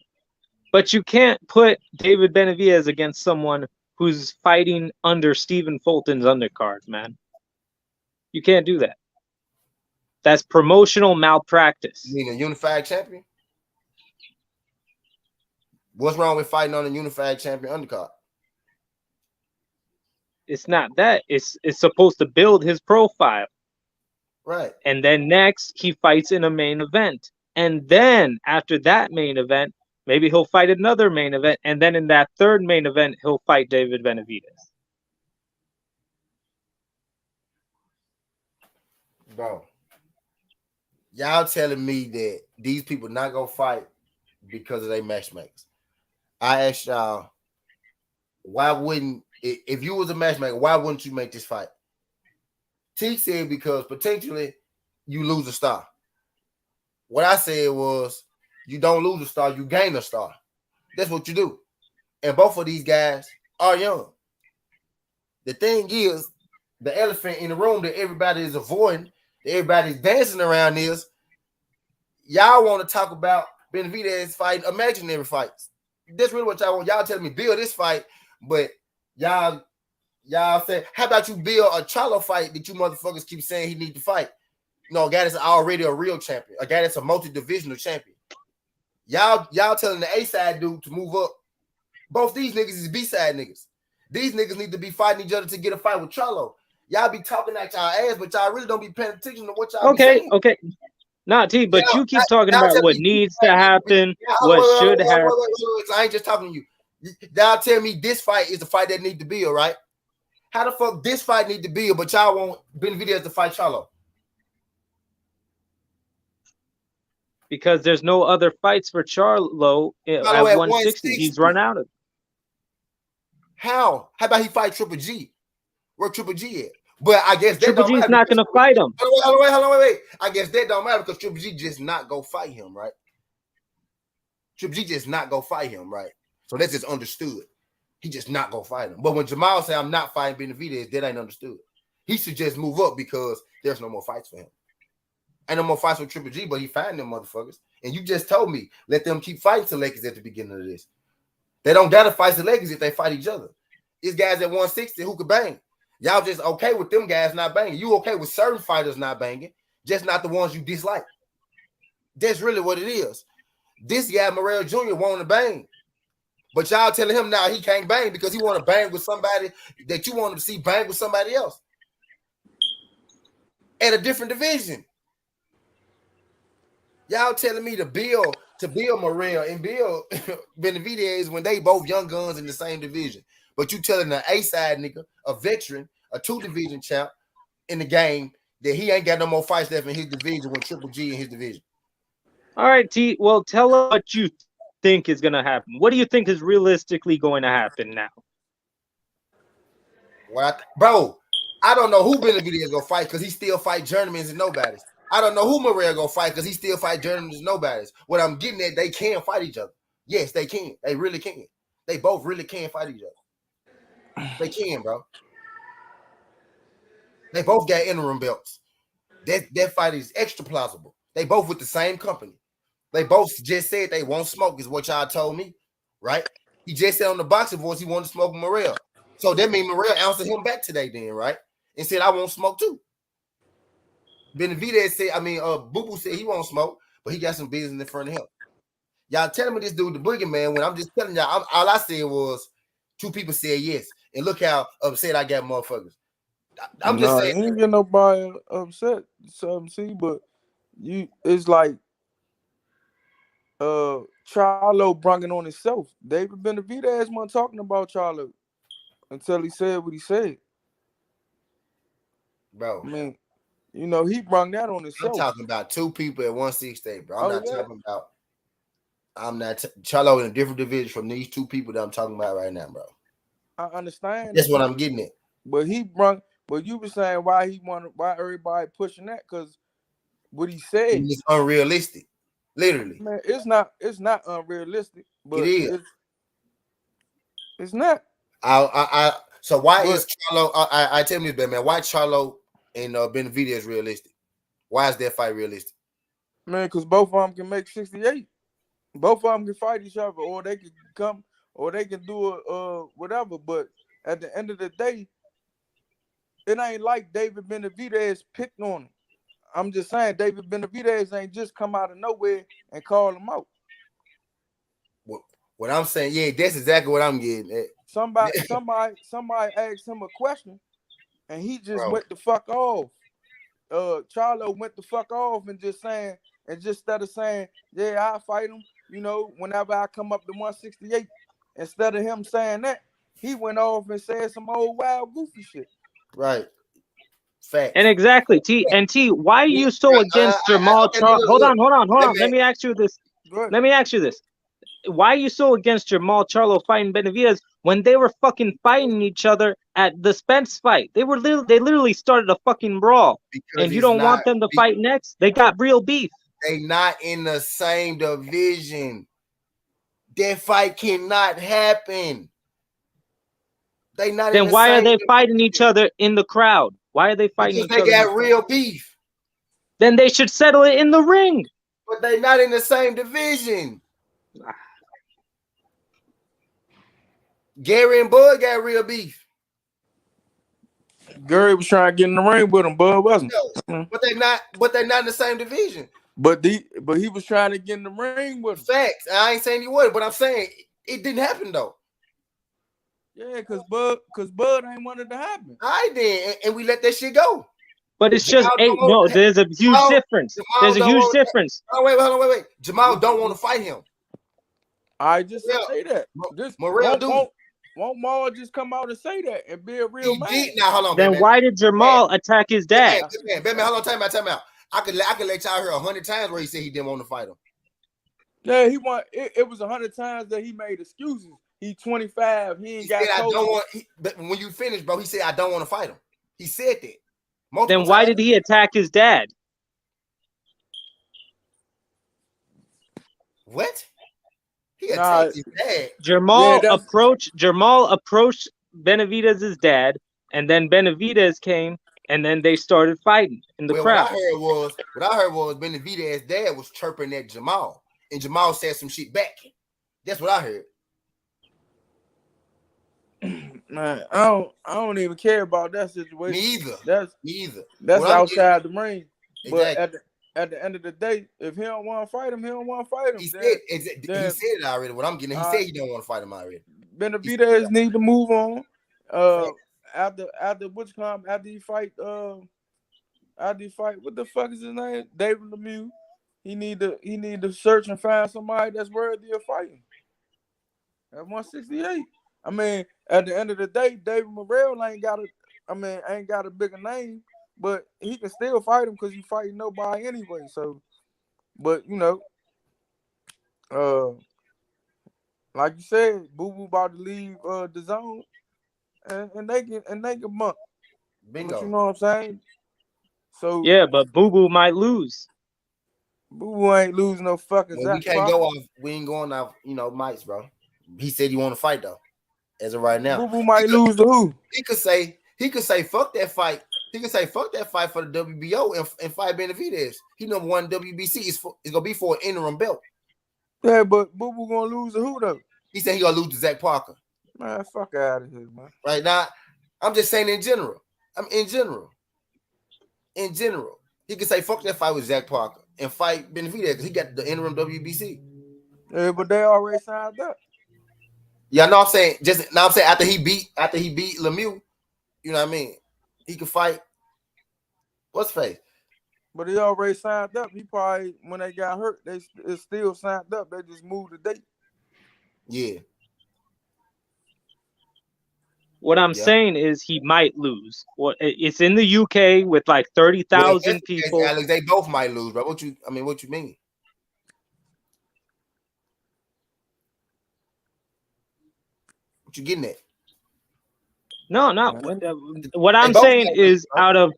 Speaker 2: but you can't put David Benavidez against someone who's fighting under Stephen Fulton's undercard, man. You can't do that. That's promotional malpractice.
Speaker 1: You mean a unified champion? What's wrong with fighting on a unified champion undercard?
Speaker 2: It's not that. It's supposed to build his profile.
Speaker 1: Right.
Speaker 2: And then next he fights in a main event. And then after that main event, maybe he'll fight another main event. And then in that third main event, he'll fight David Benavidez.
Speaker 1: Bro, y'all telling me that these people not gonna fight because of their matchmakers. I asked y'all, why wouldn't, if you was a matchmaker, why wouldn't you make this fight? T said because potentially you lose a star. What I said was you don't lose a star, you gain a star. That's what you do. And both of these guys are young. The thing is, the elephant in the room that everybody is avoiding, that everybody's dancing around is, y'all want to talk about Benavidez fighting imaginary fights. That's really what y'all want. Y'all telling me build this fight, but y'all say, how about you build a Charlo fight that you motherfuckers keep saying he need to fight? No, a guy that's already a real champion, a guy that's a multi-divisional champion. Y'all telling the A-side dude to move up. Both these niggas is B-side niggas. These niggas need to be fighting each other to get a fight with Charlo. Y'all be talking at y'all ass, but y'all really don't be paying attention to what y'all be saying.
Speaker 2: Okay. Not T, but you keep talking about what needs to happen, what should happen.
Speaker 1: I ain't just talking to you. Y'all tell me this fight is the fight that need to be, all right? How the fuck this fight need to be, but y'all want Benavidez to fight Charlo?
Speaker 2: Because there's no other fights for Charlo at 160. He's run out of.
Speaker 1: How? How about he fight Triple G? Where Triple G at? But I guess that
Speaker 2: Triple G's not going to fight him.
Speaker 1: Hold on, wait. I guess that don't matter because Triple G just not go fight him, right? Triple G just not go fight him, right? So that's just understood. He just not go fight him. But when Jamal say I'm not fighting Benavidez, that ain't understood. He should just move up because there's no more fights for him. Ain't no more fights with Triple G, but he fighting them motherfuckers. And you just told me, let them keep fighting Selekis at the beginning of this. They don't got to fight Selekis if they fight each other. These guys at 160 who could bang. Y'all just okay with them guys not banging. You okay with certain fighters not banging, just not the ones you dislike. That's really what it is. This guy, Morrell Jr., wanted to bang. But y'all telling him now he can't bang because he want to bang with somebody that you want to see bang with somebody else at a different division. Y'all telling me to build Morrell and build Benavidez when they both young guns in the same division. But you telling an A side nigga, a veteran, a 2 division champ in the game that he ain't got no more fights left in his division with Triple G in his division.
Speaker 2: All right, T. Well, tell us what you think is going to happen. What do you think is realistically going to happen now?
Speaker 1: Bro, I don't know who Benavidez gonna fight because he still fight journeymen and nobodies. I don't know who Morrell gonna fight because he still fight journeymen and nobodies. What I'm getting at, they can fight each other. Yes, they can. They really can. They both really can fight each other. They can, bro. They both got interim belts. That fight is extra plausible. They both with the same company. They both just said they won't smoke, is what y'all told me, right? He just said on the boxing voice he wanted to smoke Morrell. So that means Morrell answered him back today, then, right? And said, I won't smoke too. Benavidez said, Boo Boo said he won't smoke, but he got some business in front of him. Y'all telling me this dude, the boogeyman, when I'm just telling y'all, all I said was 2 people said yes. And look how upset I got motherfuckers. I'm just saying.
Speaker 3: You ain't get nobody upset, see, but it's like Charlo brung it on himself. David Benavidez wasn't talking about Charlo until he said what he said.
Speaker 1: Bro.
Speaker 3: I mean, he brung that on himself.
Speaker 1: I'm talking about 2 people at 168, bro. Talking about. I'm not Charlo in a different division from these 2 people that I'm talking about right now, bro.
Speaker 3: I understand.
Speaker 1: That's what I'm getting at.
Speaker 3: But you were saying why everybody pushing that, because what he said
Speaker 1: is unrealistic. Literally.
Speaker 3: Man, it's not unrealistic, but
Speaker 1: it is.
Speaker 3: It's not.
Speaker 1: So why is Charlo? I tell me this, man. Why Charlo and Benavidez realistic? Why is that fight realistic?
Speaker 3: Man, because both of them can make 68. Both of them can fight each other, or they can come, or they can do whatever. But at the end of the day, it ain't like David Benavidez picked on him. I'm just saying David Benavidez ain't just come out of nowhere and call him out.
Speaker 1: What I'm saying, yeah, that's exactly what I'm getting at.
Speaker 3: Somebody asked him a question, and he just went the fuck off. Charlo went the fuck off and just instead of saying, yeah, I'll fight him, whenever I come up to 168, instead of him saying that, he went off and said some old wild goofy shit.
Speaker 1: Right. Facts.
Speaker 2: And exactly, T. Why are you so against Jamal Charlo? Hold on. Let me ask you this. Why are you so against Jamal Charlo fighting Benavidez when they were fucking fighting each other at the Spence fight? They literally started a fucking brawl. Because and you don't want them to fight next? They got real beef.
Speaker 1: They not in the same division. That fight cannot happen. They not.
Speaker 2: Then why are they fighting each other in the crowd? Why are they fighting each other?
Speaker 1: Because they got real beef.
Speaker 2: Then they should settle it in the ring.
Speaker 1: But they not in the same division. Gary and Bud got real beef.
Speaker 3: Gary was trying to get in the ring with him, Bud wasn't.
Speaker 1: No, but they not in the same division.
Speaker 3: But he was trying to get in the ring with him.
Speaker 1: Facts. I ain't saying he would, but I'm saying it didn't happen though.
Speaker 3: Yeah, because Bud ain't wanted to happen.
Speaker 1: I did, and we let that shit go.
Speaker 2: But it's just there's a huge difference. There's a huge difference.
Speaker 1: Oh, wait. Jamal don't want to fight him.
Speaker 3: I just say that. Morrell won't Maul just come out and say that and be a real man?
Speaker 1: Now hold on.
Speaker 2: Then why did Jamal attack his dad?
Speaker 1: Man, hold on, time out. I could let y'all hear 100 times where he said he didn't want to fight him.
Speaker 3: Yeah, it was 100 times that he made excuses. He 25. He ain't got.
Speaker 1: I don't want. But when you finish, bro, he said I don't want to fight him. He said that.
Speaker 2: Then why did he attack his dad?
Speaker 1: What? He attacked his dad.
Speaker 2: Jamal approached Benavidez's dad, and then Benavidez came, and then they started fighting in the crowd.
Speaker 1: What I heard was Benavidez's dad was chirping at Jamal, and Jamal said some shit back. That's what I heard.
Speaker 3: Man, I don't even care about that situation.
Speaker 1: Me either.
Speaker 3: That's outside the ring. Exactly. But at the end of the day, if he don't want to fight him, he don't want to fight him.
Speaker 1: He said it already. What I'm getting, he said he don't want to fight him already.
Speaker 3: Benavidez need to move on. After he fight, what the fuck is his name? David Lemieux. He need to search and find somebody that's worthy of fighting. At 168. I mean, at the end of the day, David Morrell ain't got a bigger name, but he can still fight him because he fighting nobody anyway. So, but like you said, Boo Boo about to leave the zone, and they can monk.
Speaker 1: Bingo.
Speaker 3: But you know what I'm saying? So
Speaker 2: Yeah, but Boo Boo might lose.
Speaker 3: Boo Boo ain't losing no fucking
Speaker 1: Well, we
Speaker 3: Zach
Speaker 1: can't
Speaker 3: Parker.
Speaker 1: go off. We ain't going off. Mics, bro. He said he want to fight though. As of right now,
Speaker 3: Boo Boo might lose to who?
Speaker 1: He could say fuck that fight. He could say fuck that fight for the WBO and fight Benavidez. He number one WBC is gonna be for an interim belt.
Speaker 3: Yeah, but Boo Boo gonna lose to who though?
Speaker 1: He said he gonna lose to Zach Parker.
Speaker 3: Man, fuck out of here, man.
Speaker 1: Right now, I'm just saying in general. In general, he could say fuck that fight with Zach Parker and fight Benavidez because he got the interim WBC.
Speaker 3: Yeah, but they already signed up.
Speaker 1: Yeah, no, I'm saying after he beat Lemieux, you know what I mean? He could fight. What's face?
Speaker 3: But he already signed up. He probably, when they got hurt, it's still signed up. They just moved the date.
Speaker 1: Yeah.
Speaker 2: What I'm saying is he might lose. It's in the UK with like 30,000 people.
Speaker 1: Alex, they both might lose, bro. What you mean? What you getting at?
Speaker 2: No, not what I'm saying is out of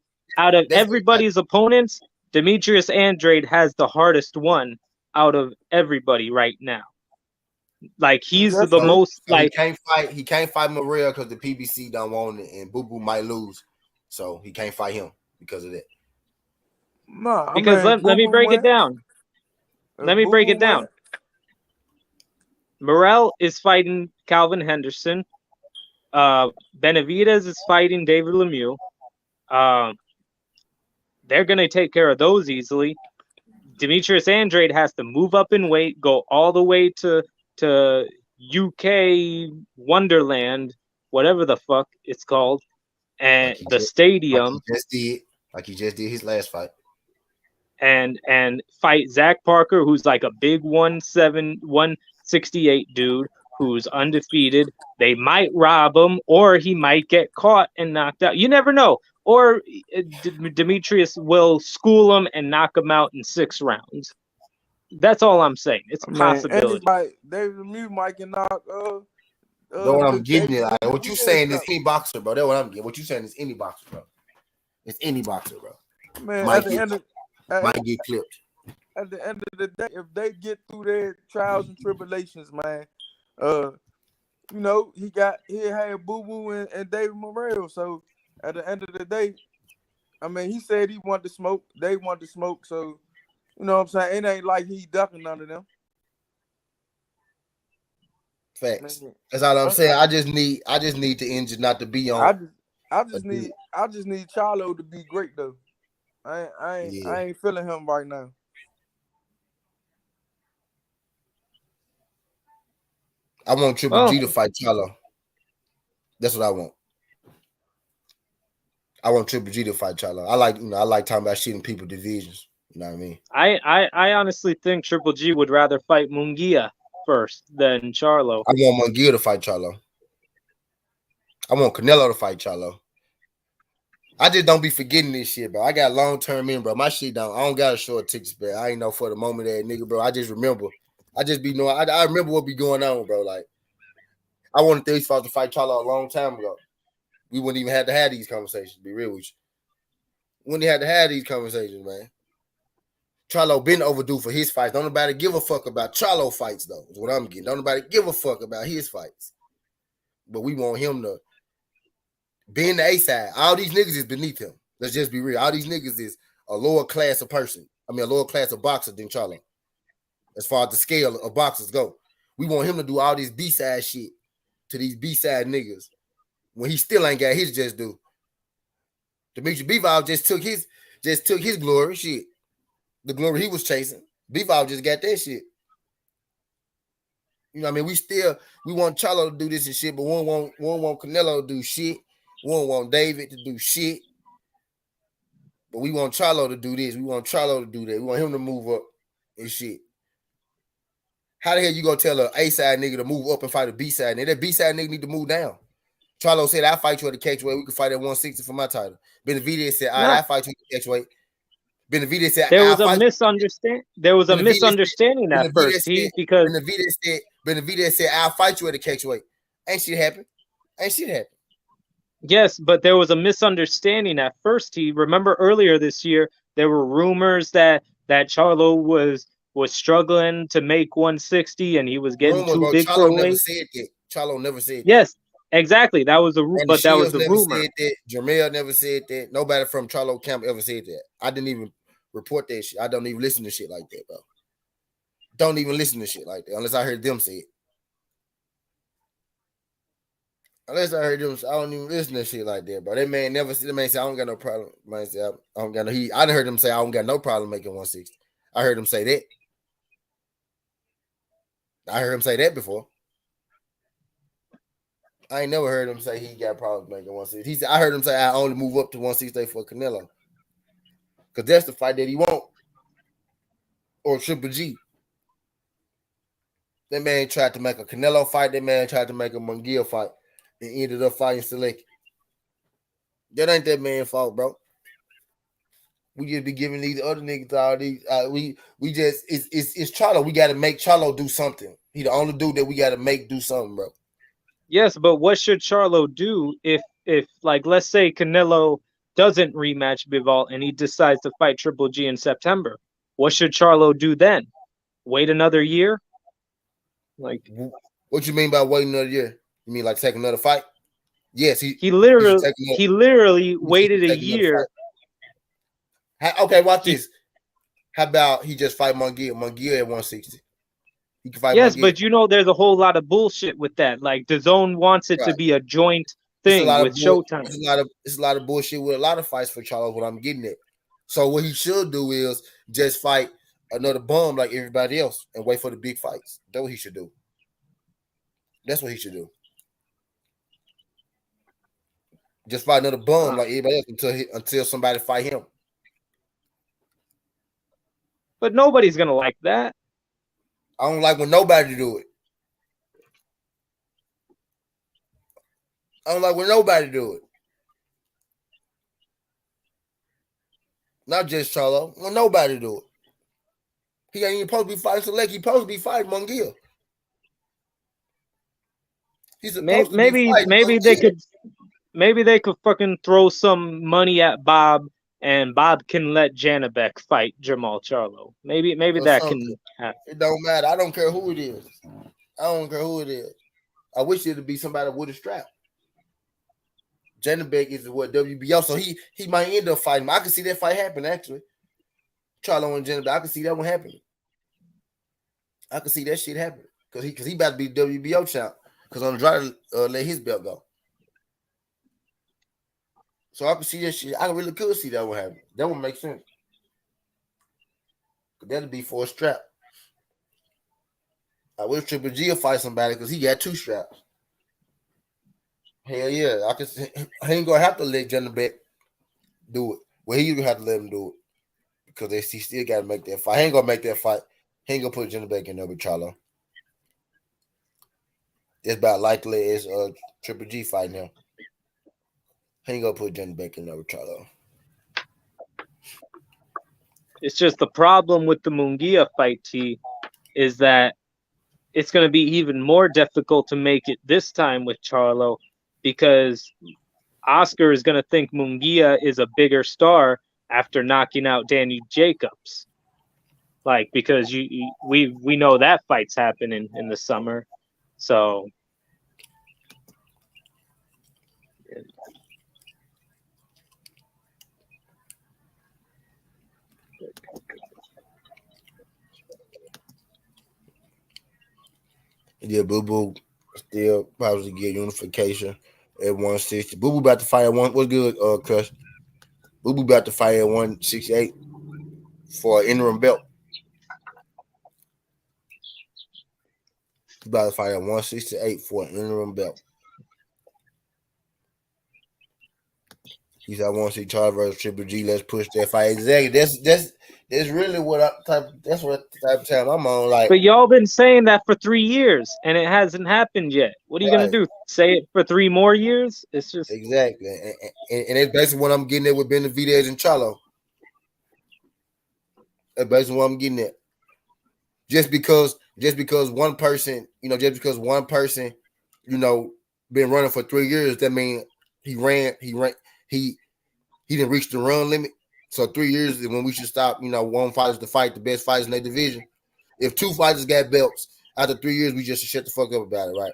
Speaker 2: everybody's opponents, Demetrius Andrade has the hardest one out of everybody right now. Like he's the most like
Speaker 1: he can't fight Morrell because the PBC don't want it and Boo Boo might lose, so he can't fight him because of that.
Speaker 3: No,
Speaker 2: because let me break it down. Let me break it down. Morrell is fighting Calvin Henderson. Benavidez is fighting David Lemieux. They're gonna take care of those easily. Demetrius Andrade has to move up in weight, go all the way to UK Wonderland, whatever the fuck it's called, and the stadium.
Speaker 1: Like he just did his last fight.
Speaker 2: And fight Zach Parker, who's like a big 168 dude who's undefeated. They might rob him, or he might get caught and knocked out. You never know. Or Demetrius will school him and knock him out in 6 rounds. That's all I'm saying. It's a possibility.
Speaker 3: David Lemieux might get knocked.
Speaker 1: That's what I'm getting at. Like, what you saying is any boxer, bro. That's what I'm getting. What you saying is any boxer, bro. It's any boxer, bro.
Speaker 3: Man,
Speaker 1: might get clipped.
Speaker 3: At the end of the day, if they get through their trials and tribulations, man, he had Boo Boo and David Morrell. So at the end of the day, I mean, he said he wanted to smoke. They wanted to smoke. So, you know what I'm saying? It ain't like he ducking none of them.
Speaker 1: Facts. That's all I'm saying. I just need the engine not to be on.
Speaker 3: I just need Charlo to be great though. I ain't feeling him right now.
Speaker 1: I want Triple G to fight Charlo. That's what I want. I want Triple G to fight Charlo. I like talking about shit in people divisions. You know what I mean?
Speaker 2: I honestly think Triple G would rather fight Munguia first than Charlo.
Speaker 1: I want Munguia to fight Charlo. I want Canelo to fight Charlo. I just don't be forgetting this shit, bro. I got long-term in, bro. My shit I don't got a short tickets, bro. I ain't know for the moment that nigga, bro. I just remember. I just be knowing. I remember what be going on, bro. Like, I wanted these folks to fight Charlo a long time ago. We wouldn't even have to have these conversations, to be real with you. Wouldn't have to have these conversations, man. Charlo been overdue for his fights. Don't nobody give a fuck about Charlo fights, though, is what I'm getting. Don't nobody give a fuck about his fights. But we want him to be in the A side. All these niggas is beneath him. Let's just be real. All these niggas is a lower class of person. I mean, a lower class of boxer than Charlo. As far as the scale of boxers go. We want him to do all this B-side shit to these B-side niggas when he still ain't got his just due. Demetrius Bivol just took his glory, shit. The glory he was chasing. Bivol just got that shit. You know what I mean? We want Charlo to do this and shit, but we don't want Canelo to do shit. We don't want David to do shit. But we want Charlo to do this. We want Charlo to do that. We want him to move up and shit. How the hell you gonna tell a A side nigga to move up and fight a B side nigga? That B side nigga need to move down. Charlo said, "I'll fight you at the catchweight. We can fight at 160 for my title." Benavidez said, "All right, I'll fight you at the catchweight." Benavidez said,
Speaker 2: there
Speaker 1: "I'll
Speaker 2: was a
Speaker 1: fight."
Speaker 2: there was a
Speaker 1: Benavidez
Speaker 2: misunderstanding at first, because
Speaker 1: Benavidez said, "I'll fight you at the catchweight." Ain't shit happen. Ain't shit happen.
Speaker 2: yes, but there was a misunderstanding at first. Remember earlier this year there were rumors that Charlo was struggling to make 160 and he was getting
Speaker 1: Rumors,
Speaker 2: too
Speaker 1: bro.
Speaker 2: big for a
Speaker 1: Charlo never
Speaker 2: weight.
Speaker 1: said that. Charlo never said that.
Speaker 2: Yes, exactly. That was
Speaker 1: Brandon
Speaker 2: but that was
Speaker 1: Shields
Speaker 2: the
Speaker 1: never
Speaker 2: rumor.
Speaker 1: said that. Jermell never said that. Nobody from Charlo camp ever said that. I didn't even report that shit. I don't even listen to shit like that, bro. Don't even listen to shit like that unless I heard them say it. Unless I heard them, I don't even listen to shit like that, bro. That man never said. That man said, "I don't got no problem." Man said, "I don't got no." I didn't heard him say, "I don't got no problem making 160." I heard him say that. I heard him say that before. I ain't never heard him say he got problems making 160. He said, I heard him say, "I only move up to 160 for Canelo," because that's the fight that he want, or Triple G. That man tried to make a Canelo fight. That man tried to make a Munguia fight, and ended up fighting Select. That ain't that man's fault, bro. We just be giving these other niggas all these. We just it's Charlo. We got to make Charlo do something. He the only dude that we got to make do something, bro.
Speaker 2: Yes, but what should Charlo do if like, let's say Canelo doesn't rematch Bivol and he decides to fight Triple G in September? What should Charlo do then? Wait another year? Like,
Speaker 1: what you mean by waiting another year? You mean like take another fight? Yes,
Speaker 2: he literally waited a year.
Speaker 1: Okay, watch this. How about he just fight Munguia? Munguia at 160. He can fight
Speaker 2: Yes,
Speaker 1: Munguia.
Speaker 2: but you know there's a whole lot of bullshit with that. Like, the zone wants it to be a joint thing with Showtime.
Speaker 1: It's a lot of bullshit with a lot of fights for Charlo. What I'm getting at. So what he should do is just fight another bum like everybody else and wait for the big fights. That's what he should do. That's what he should do. Just fight another bum like everybody else until somebody fight him.
Speaker 2: But nobody's gonna like that.
Speaker 1: I don't like when nobody do it. I don't like when nobody do it. Not just Charlo. When nobody do it. He ain't even supposed to be fighting Select. He's supposed to be fighting Munguia. He's supposed to be fighting Munguia.
Speaker 2: Maybe they could fucking throw some money at Bob, and Bob can let Janabek fight Jamal Charlo. Maybe that can happen.
Speaker 1: It don't matter. I don't care who it is. I don't care who it is. I wish it'd be somebody with a strap. Janabek is what WBO, so he might end up fighting. I can see that fight happen actually. Charlo and Janabek, I can see that one happening. I can see that shit happen because he about to be WBO champ because Andrade let his belt go. So I can see that shit. I really could see that one happen. That would make sense. That'd be for a strap. I wish Triple G will fight somebody because he got 2 straps. Hell yeah, I ain't gonna have to let Janabek do it. Well, he gonna have to let him do it because he still got to make that fight. He ain't gonna make that fight. He ain't gonna put Janabek in there with Charlo. It's about likely as Triple G fight now. He ain't gonna put Janabek in there with Charlo.
Speaker 2: It's just the problem with the Munguia fight, T, is that it's going to be even more difficult to make it this time with Charlo because Oscar is going to think Munguia is a bigger star after knocking out Danny Jacobs. Like, because we know that fight's happening in the summer. So
Speaker 1: yeah, Boo Boo still probably get unification at 160. Boo Boo about to fight at one. What's good, Crush? Boo Boo about to fight at 168 for an interim belt. He's about to fight at 168 for an interim belt. He said, "I want to see Charles versus Triple G. Let's push that fight." Exactly. That's really what that's what type of time I'm on. Like,
Speaker 2: But y'all been saying that for 3 years and it hasn't happened yet. What are you gonna
Speaker 1: right,
Speaker 2: do? Say it for 3 more years? It's just
Speaker 1: exactly, and it's basically what I'm getting at with Benavidez and Charlo. That's basically what I'm getting at. Just because one person, been running for 3 years, that means he didn't reach the run limit. So 3 years is when we should stop, one fighters to fight the best fighters in their division. If two fighters got belts after 3 years, we just should shut the fuck up about it, right?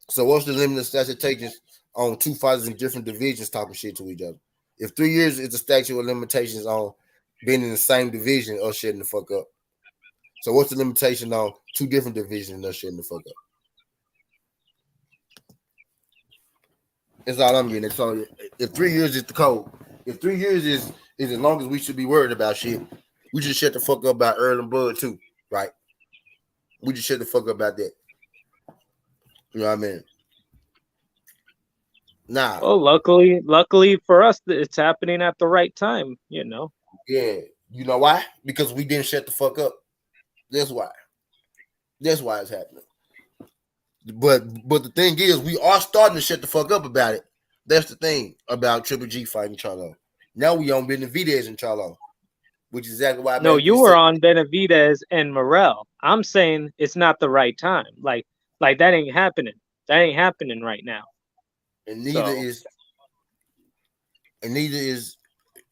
Speaker 1: So what's the limit of statutes on two fighters in different divisions talking shit to each other? If 3 years is the statute of limitations on being in the same division or shutting the fuck up. So what's the limitation on two different divisions or shutting the fuck up? That's all I'm getting. So if 3 years is the code, if 3 years is as long as we should be worried about shit, we just shut the fuck up about Earl and Bud too, right? We just shut the fuck up about that. You know what I mean? Nah.
Speaker 2: well, luckily for us, it's happening at the right time.
Speaker 1: Yeah. You know why? Because we didn't shut the fuck up. That's why. That's why it's happening. But the thing is, we are starting to shut the fuck up about it. That's the thing about Triple G fighting Charlo. Now we on Benavidez and Charlo, which is exactly why I
Speaker 2: No,
Speaker 1: made
Speaker 2: you
Speaker 1: this
Speaker 2: were
Speaker 1: segment.
Speaker 2: on Benavidez and Morrell. I'm saying it's not the right time. Like that ain't happening. That ain't happening right now.
Speaker 1: And neither
Speaker 2: So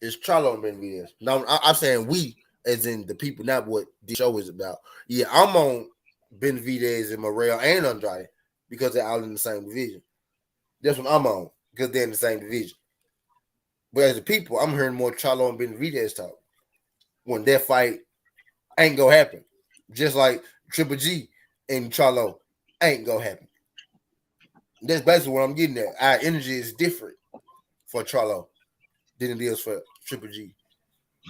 Speaker 1: is Charlo and Benavidez. Now I'm saying we, as in the people, not what this show is about. Yeah, I'm on Benavidez and Morrell and Andrade because they're all in the same division. That's what I'm on because they're in the same division. But as a people, I'm hearing more Charlo and Benavidez talk when that fight ain't gonna happen. Just like Triple G and Charlo ain't gonna happen. That's basically what I'm getting at. Our energy is different for Charlo than it is for Triple G,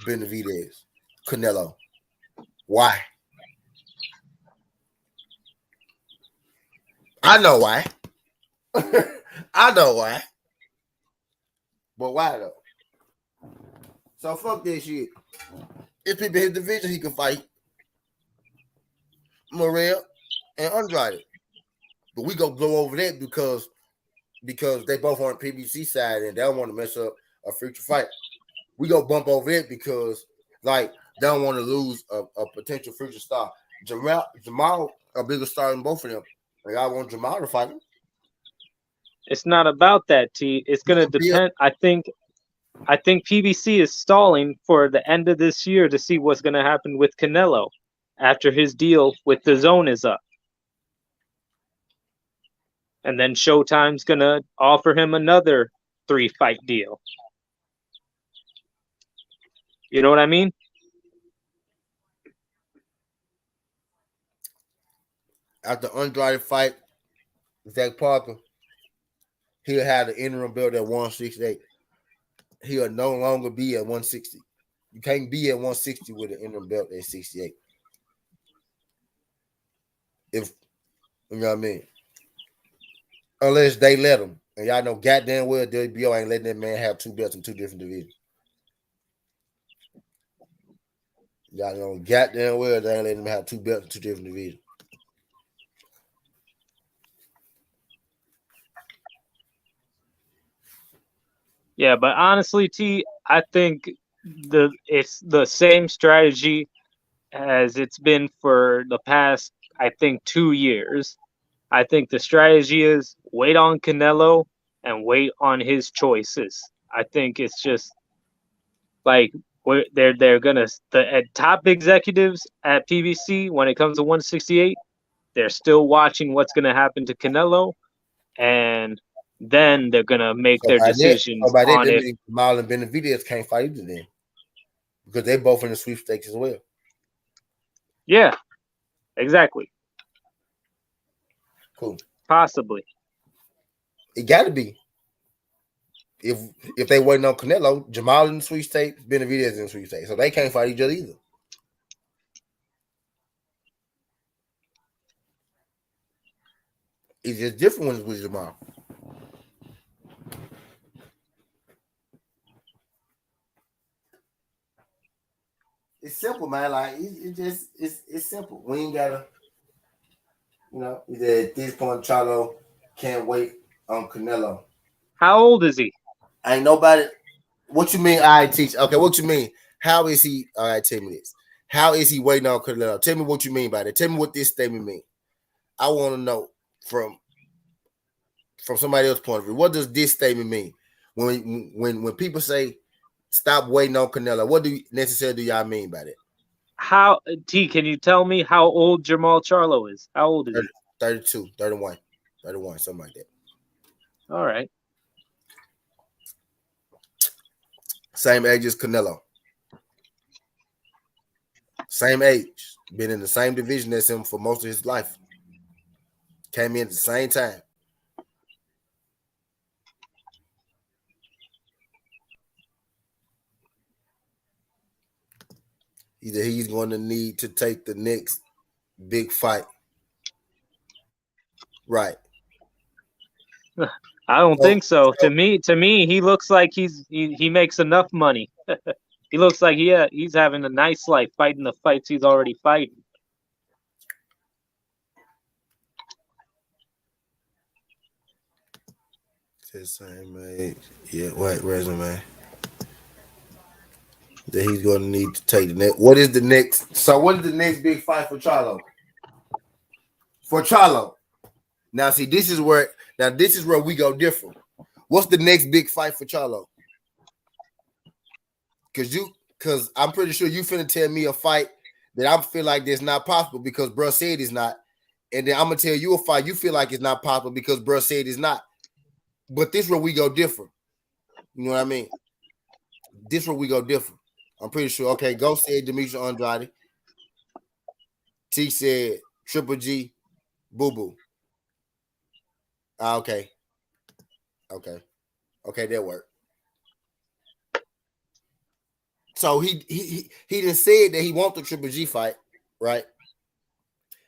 Speaker 1: Benavidez, Canelo. Why? I know why. I know why. But why though? So fuck that shit. If people hit division, he can fight Morrell and Andrade. But we go blow over that because they both on the PBC side and they don't want to mess up a future fight. We go bump over it because like they don't want to lose a potential future star. Jamal a bigger star than both of them. Like I want Jamal to fight him.
Speaker 2: it's not about that, T. It's gonna depend. I think PBC is stalling for the end of this year to see what's gonna happen with Canelo after his deal with the Zone is up. And then Showtime's gonna offer him another 3-fight deal. You know what I mean?
Speaker 1: After Andrade fight Zach Parker, he'll have the interim belt at 168. He'll no longer be at 160. You can't be at 160 with an interim belt at 68. If you know what I mean. Unless they let him. And y'all know goddamn well WBO ain't letting that man have two belts in two different divisions. Y'all know goddamn well they ain't letting him have two belts in two different divisions.
Speaker 2: Yeah, but honestly, T, I think it's the same strategy as it's been for the past, I think, 2 years. I think the strategy is wait on Canelo and wait on his choices. I think it's just like they're gonna the top executives at PBC when it comes to 168. They're still watching what's gonna happen to Canelo, and then they're gonna make
Speaker 1: So
Speaker 2: their
Speaker 1: so
Speaker 2: decisions
Speaker 1: by that,
Speaker 2: on if
Speaker 1: Jamal and Benavidez can't fight either then. Because they're both in the sweepstakes as well.
Speaker 2: yeah, exactly,
Speaker 1: Cool.
Speaker 2: possibly.
Speaker 1: It gotta be. If they waiting on Canelo, Jamal in the sweepstakes, Benavidez in the sweepstakes. So they can't fight each other either. It's just different ones with Jamal. It's simple, man. Like it's simple. We ain't gotta, at this point, Charlo can't wait on Canelo.
Speaker 2: How old is he?
Speaker 1: Ain't nobody. What you mean? I teach. Okay, what you mean? How is he? All right, tell me this. How is he waiting on Canelo? Tell me what you mean by that. Tell me what this statement mean. I want to know from somebody else's point of view. What does this statement mean? When people say stop waiting on Canelo, what do y'all mean by that?
Speaker 2: How T? Can you tell me how old Jamal Charlo is? How old is he?
Speaker 1: 32, 31, 31, something like that.
Speaker 2: All right.
Speaker 1: Same age as Canelo. Same age. Been in the same division as him for most of his life. Came in at the same time. Either he's going to need to take the next big fight. Right.
Speaker 2: I don't think so. To me, he looks like he makes enough money. He looks like he's having a nice life fighting the fights he's already fighting.
Speaker 1: It's the same age. Yeah, wait, resume. That he's going to need to take the next. What is the next? So, what is the next big fight for Charlo? For Charlo. Now, see, this is where we go different. What's the next big fight for Charlo? Because I'm pretty sure you finna tell me a fight that I feel like that's not possible because bruh said it's not. And then I'm gonna tell you a fight you feel like it's not possible because bruh said it's not. But this where we go different. You know what I mean? This where we go different. I'm pretty sure. Okay, Go said Demetrius Andrade. T said Triple G, Boo Boo. Okay. Okay, that worked. So he didn't say that he want the Triple G fight, right?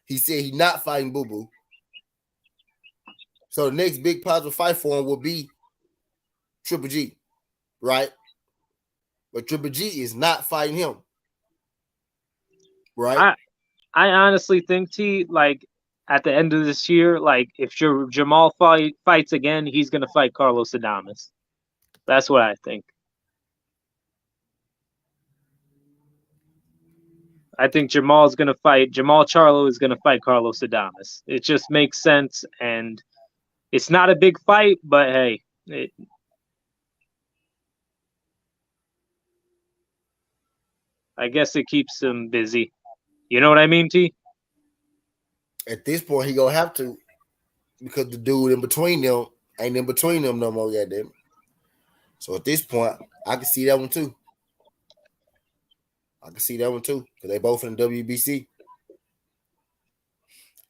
Speaker 1: He said he's not fighting Boo Boo. So the next big possible fight for him will be Triple G, right? But Triple G is not fighting him, right?
Speaker 2: I honestly think T, like, at the end of this year, like, if Jamal fights again, he's gonna fight Carlos Adames. That's what I think. I think Jamal Charlo is gonna fight Carlos Adames. It just makes sense, and it's not a big fight, but hey, I guess it keeps him busy. You know what I mean, T?
Speaker 1: At this point, he gonna have to because the dude in between them ain't in between them no more, goddamn. So at this point, I can see that one too. Because they both in the WBC.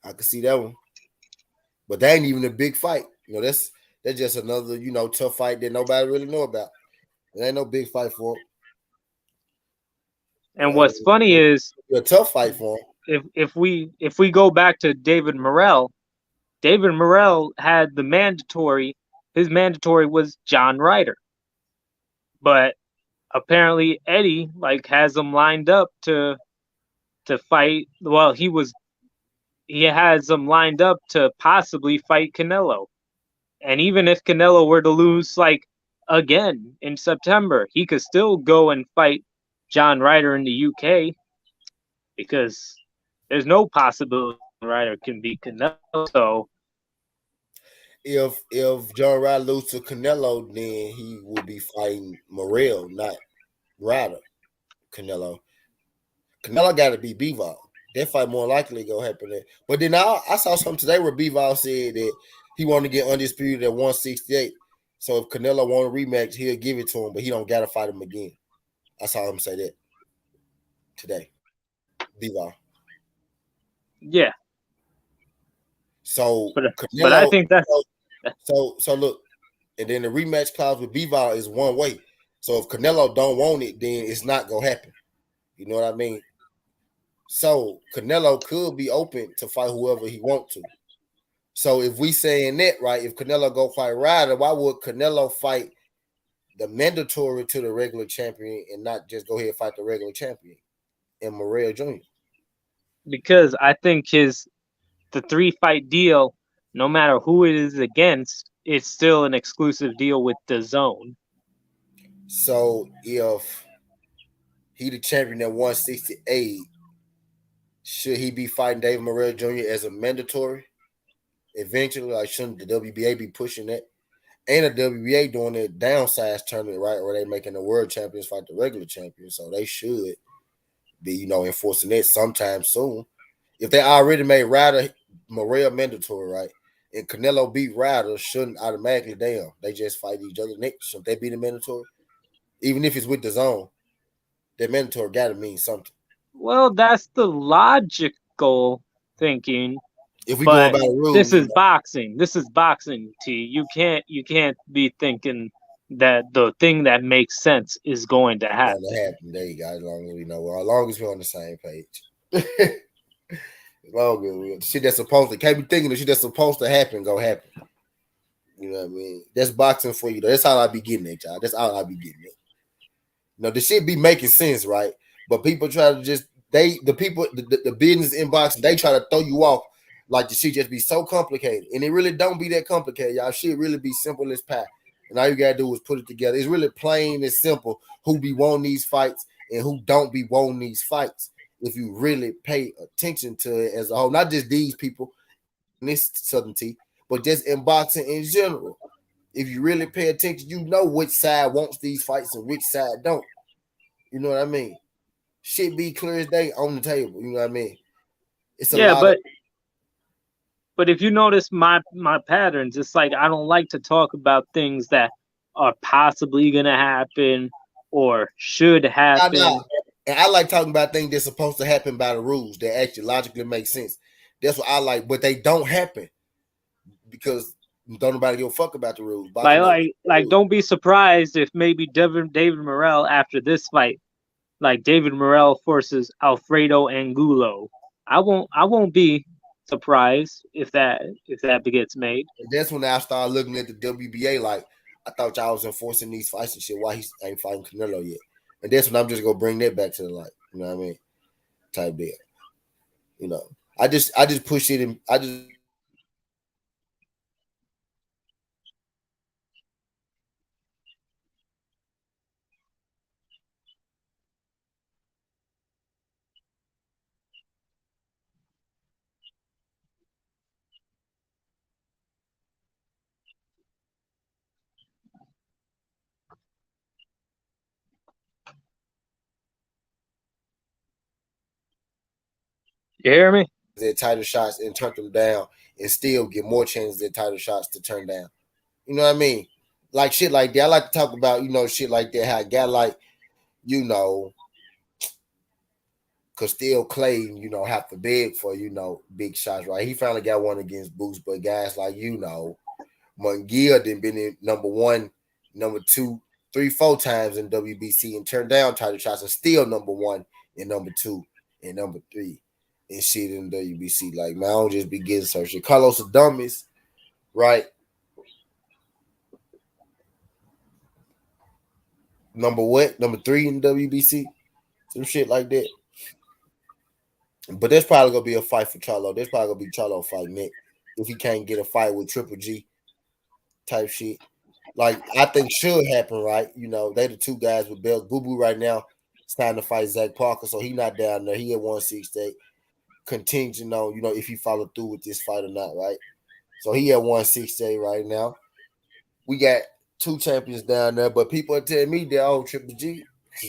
Speaker 1: I can see that one. But that ain't even a big fight. That's just another, tough fight that nobody really know about. There ain't no big fight for him.
Speaker 2: And what's funny is
Speaker 1: a tough fight for him.
Speaker 2: If we go back to David Morrell had the mandatory. His mandatory was John Ryder, but apparently Eddie has him lined up to fight. Well, he has him lined up to possibly fight Canelo, and even if Canelo were to lose again in September, he could still go and fight John Ryder in the UK because there's no possibility Ryder can beat Canelo. So
Speaker 1: if John Ryder loses to Canelo, then he will be fighting Morrell, not Ryder. Canelo got to be Bivol. That fight more likely gonna happen there. But then I saw something today where Bivol said that he wanted to get undisputed at 168. So if Canelo want a rematch, he'll give it to him, but he don't gotta fight him again. I saw him say that today. Bivol.
Speaker 2: Yeah.
Speaker 1: So
Speaker 2: Canelo, but I think that's
Speaker 1: so look, and then the rematch clause with Bivol is one way. So if Canelo don't want it, then it's not gonna happen. You know what I mean? So Canelo could be open to fight whoever he wants to. So if we saying that, right, if Canelo go fight Ryder, why would Canelo fight the mandatory to the regular champion and not just go ahead and fight the regular champion? and Morrell Jr.?
Speaker 2: Because I think the 3 fight deal, no matter who it is against, it's still an exclusive deal with the zone.
Speaker 1: So if he the champion at 168, should he be fighting David Morrell Jr. as a mandatory? Eventually, like shouldn't the WBA be pushing that? And the WBA doing a downsize tournament, right? Or they making the world champions fight the regular champions. So they should be, enforcing it sometime soon. If they already made Ryder Morrell mandatory, right? And Canelo beat Ryder, shouldn't automatically they just fight each other next. Shouldn't they be the mandatory? Even if it's with the zone, that mandatory gotta mean something.
Speaker 2: Well, that's the logical thinking,
Speaker 1: If we going
Speaker 2: but
Speaker 1: by the
Speaker 2: this
Speaker 1: rules,
Speaker 2: is boxing. This is boxing, T. You can't be thinking that the thing that makes sense is going to
Speaker 1: it's going
Speaker 2: happen.
Speaker 1: to happen. There you go. As long as we know, as long as we're on the same page. As long as we shit that's supposed to can't be thinking the shit that's supposed to happen go happen. You know what I mean? That's boxing for you though. That's how I be getting it, y'all. That's all I be getting it. The shit be making sense, right? But people try to just the business in boxing, they try to throw you off like the shit just be so complicated. And it really don't be that complicated, y'all. Shit really be simple as pie. And all you gotta do is put it together. It's really plain and simple who be wanting these fights and who don't be wanting these fights. If you really pay attention to it as a whole, not just these people in this certainty, but just in boxing in general. If you really pay attention, you know which side wants these fights and which side don't. You know what I mean? Shit be clear as day on the table. You know what I mean? It's a
Speaker 2: Yeah,
Speaker 1: lot of
Speaker 2: but if you notice my patterns, it's like I don't like to talk about things that are possibly gonna happen or should
Speaker 1: nah.
Speaker 2: happen.
Speaker 1: And I like talking about things that's supposed to happen by the rules that actually logically make sense. That's what I like, but they don't happen because don't nobody give a fuck about the rules.
Speaker 2: Like
Speaker 1: Boxing don't
Speaker 2: like like don't be surprised if maybe David Morrell after this fight, like David Morrell forces Alfredo Angulo. I won't be surprised if that gets made.
Speaker 1: and that's when I started looking at the WBA like I thought y'all was enforcing these fights and shit. Why he ain't fighting Canelo yet? And that's when I'm just gonna bring that back to the light. You know what I mean? Type deal. You know, I just push it and I just
Speaker 2: You hear me?
Speaker 1: their title shots and turn them down and still get more chances at title shots to turn down. You know what I mean? Like shit like that. I like to talk about, shit like that. How a guy like, you know, could still Clay, have to beg for, big shots, right? He finally got one against Boots, but guys like, Munguia didn't been in number one, number two, three, four times in WBC and turned down title shots and still number one and number two and number three and shit in WBC. Like, man, I don't just be getting searching. Carlos the dumbest, right? Number what? Number three in WBC? Some shit like that. But there's probably gonna be a fight for Charlo. There's probably gonna be Charlo fight Nick if he can't get a fight with Triple G type shit. Like I think should happen, right? They the two guys with belts. Boo Boo right now is trying to fight Zach Parker, so he not down there. He at 168. Contingent on, if he follow through with this fight or not, right? So he at 168 right now. We got two champions down there, but people are telling me they're all Triple G.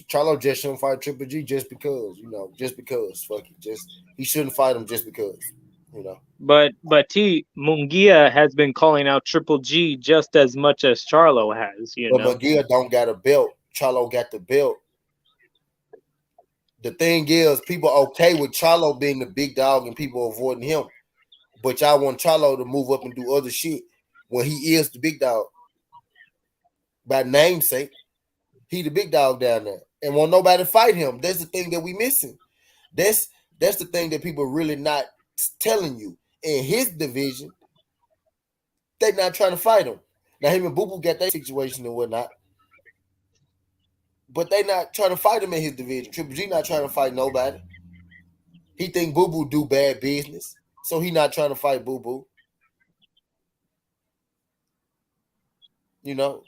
Speaker 1: Charlo just shouldn't fight Triple G just because, just because. Fuck it. He shouldn't fight him just because, you know.
Speaker 2: But T Mungia has been calling out Triple G just as much as Charlo has, you
Speaker 1: But
Speaker 2: know.
Speaker 1: McGill don't got a belt. Charlo got the belt. The thing is, people are okay with Charlo being the big dog and people avoiding him. But y'all want Charlo to move up and do other shit when he is the big dog. By namesake, he the big dog down there. And won't nobody fight him. That's the thing that we missing. That's the thing that people really not telling you. In his division, they not trying to fight him. Now him and Boo Boo got that situation and whatnot. But they not trying to fight him in his division. Triple G not trying to fight nobody. He think Boo Boo do bad business, so he not trying to fight Boo Boo. You know,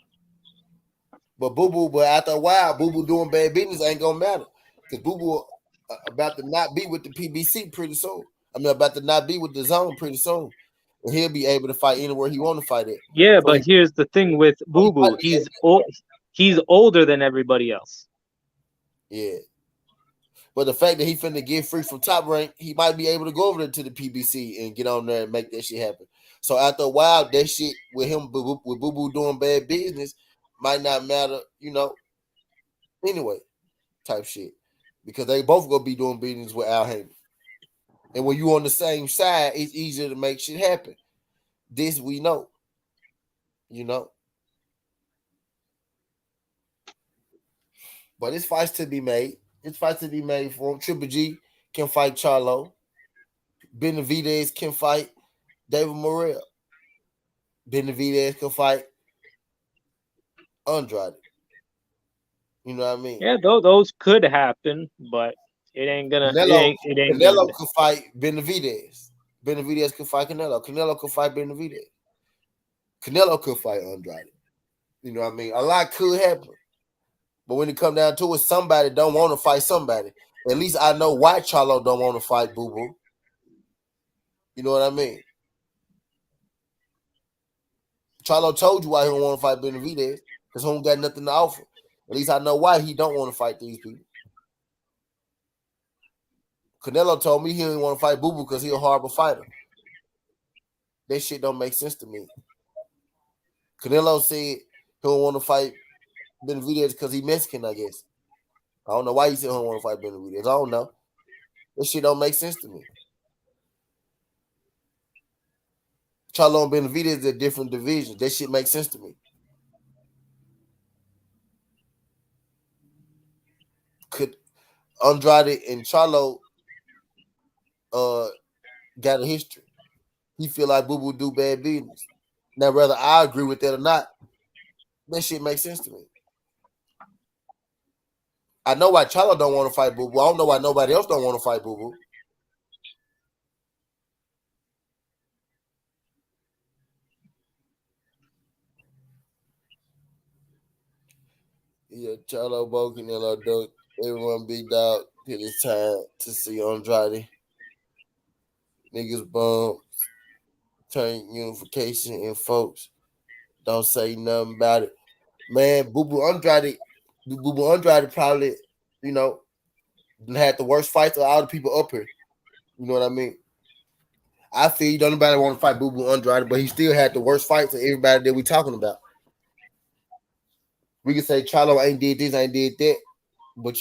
Speaker 1: but after a while, Boo Boo doing bad business ain't gonna matter because Boo Boo about to not be with the PBC pretty soon. I mean, about to not be with the zone pretty soon, and he'll be able to fight anywhere he want to fight at.
Speaker 2: Yeah,
Speaker 1: So
Speaker 2: but here's the thing with
Speaker 1: he
Speaker 2: Boo
Speaker 1: might
Speaker 2: Boo.
Speaker 1: be able,
Speaker 2: He's older than everybody else.
Speaker 1: yeah. But the fact that he finna get free from Top Rank, he might be able to go over there to the PBC and get on there and make that shit happen. So after a while, that shit with him with Boo Boo doing bad business might not matter, anyway, type shit. Because they both gonna be doing business with Al Heyman. And when you on the same side, it's easier to make shit happen. This we know. You know. But it's fights to be made. It's fights to be made for him. Triple G can fight Charlo. Benavidez can fight David Morrell. Benavidez can fight Andrade. You know what I mean?
Speaker 2: Yeah, those could happen, but it ain't gonna. It ain't
Speaker 1: Canelo
Speaker 2: gonna.
Speaker 1: could fight Benavidez. Benavidez could fight Canelo. Canelo could fight Benavidez. Canelo could fight Andrade. You know what I mean? A lot could happen. But when it come down to it, somebody don't want to fight somebody. At least I know why Charlo don't want to fight Boo Boo. You know what I mean? Charlo told you why he don't want to fight Benavidez because he don't got nothing to offer. At least I know why he don't want to fight these people. Canelo told me he didn't want to fight Boo Boo because he's a horrible fighter. That shit don't make sense to me. Canelo said he don't want to fight Benavidez because he's Mexican, I guess. I don't know why he said he don't want to fight Benavidez. I don't know. That shit don't make sense to me. Charlo and Benavidez are different divisions. That shit makes sense to me. Could Andrade and Charlo got a history? He feel like Boo Boo do bad business. Now, whether I agree with that or not, that shit makes sense to me. I know why Charlo don't want to fight Boo Boo. I don't know why nobody else don't want to fight Boo Boo. Yeah, Charlo, Bo, Canelo, Doak, everyone be dog till it's time to see Andrade. Niggas bum, turn unification, and folks don't say nothing about it. Man, Boo Boo Andrade probably, had the worst fights of all the people up here. You know what I mean? I feel don't nobody want to fight Boo Boo Andrade, but he still had the worst fights of everybody that we talking about. We can say Charlo ain't did this, ain't did that, but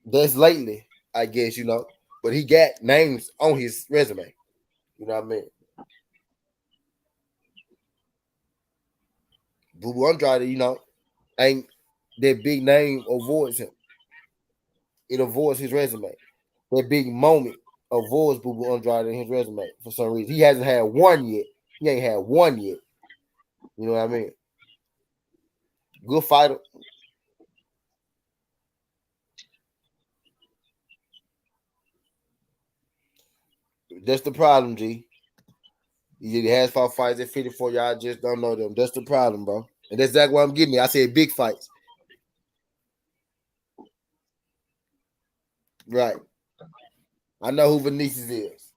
Speaker 1: that's lately, I guess, But he got names on his resume. You know what I mean? Boo Boo Andrade, ain't that big name avoids him. It avoids his resume. That big moment avoids Boo Boo Andrade in his resume for some reason. He hasn't had one yet. He ain't had one yet. You know what I mean? Good fighter. That's the problem, G. He has fought fights at 54. Y'all just don't know them. That's the problem, bro. And that's exactly what I'm getting at. I said big fights. Right. I know who Vinicius is.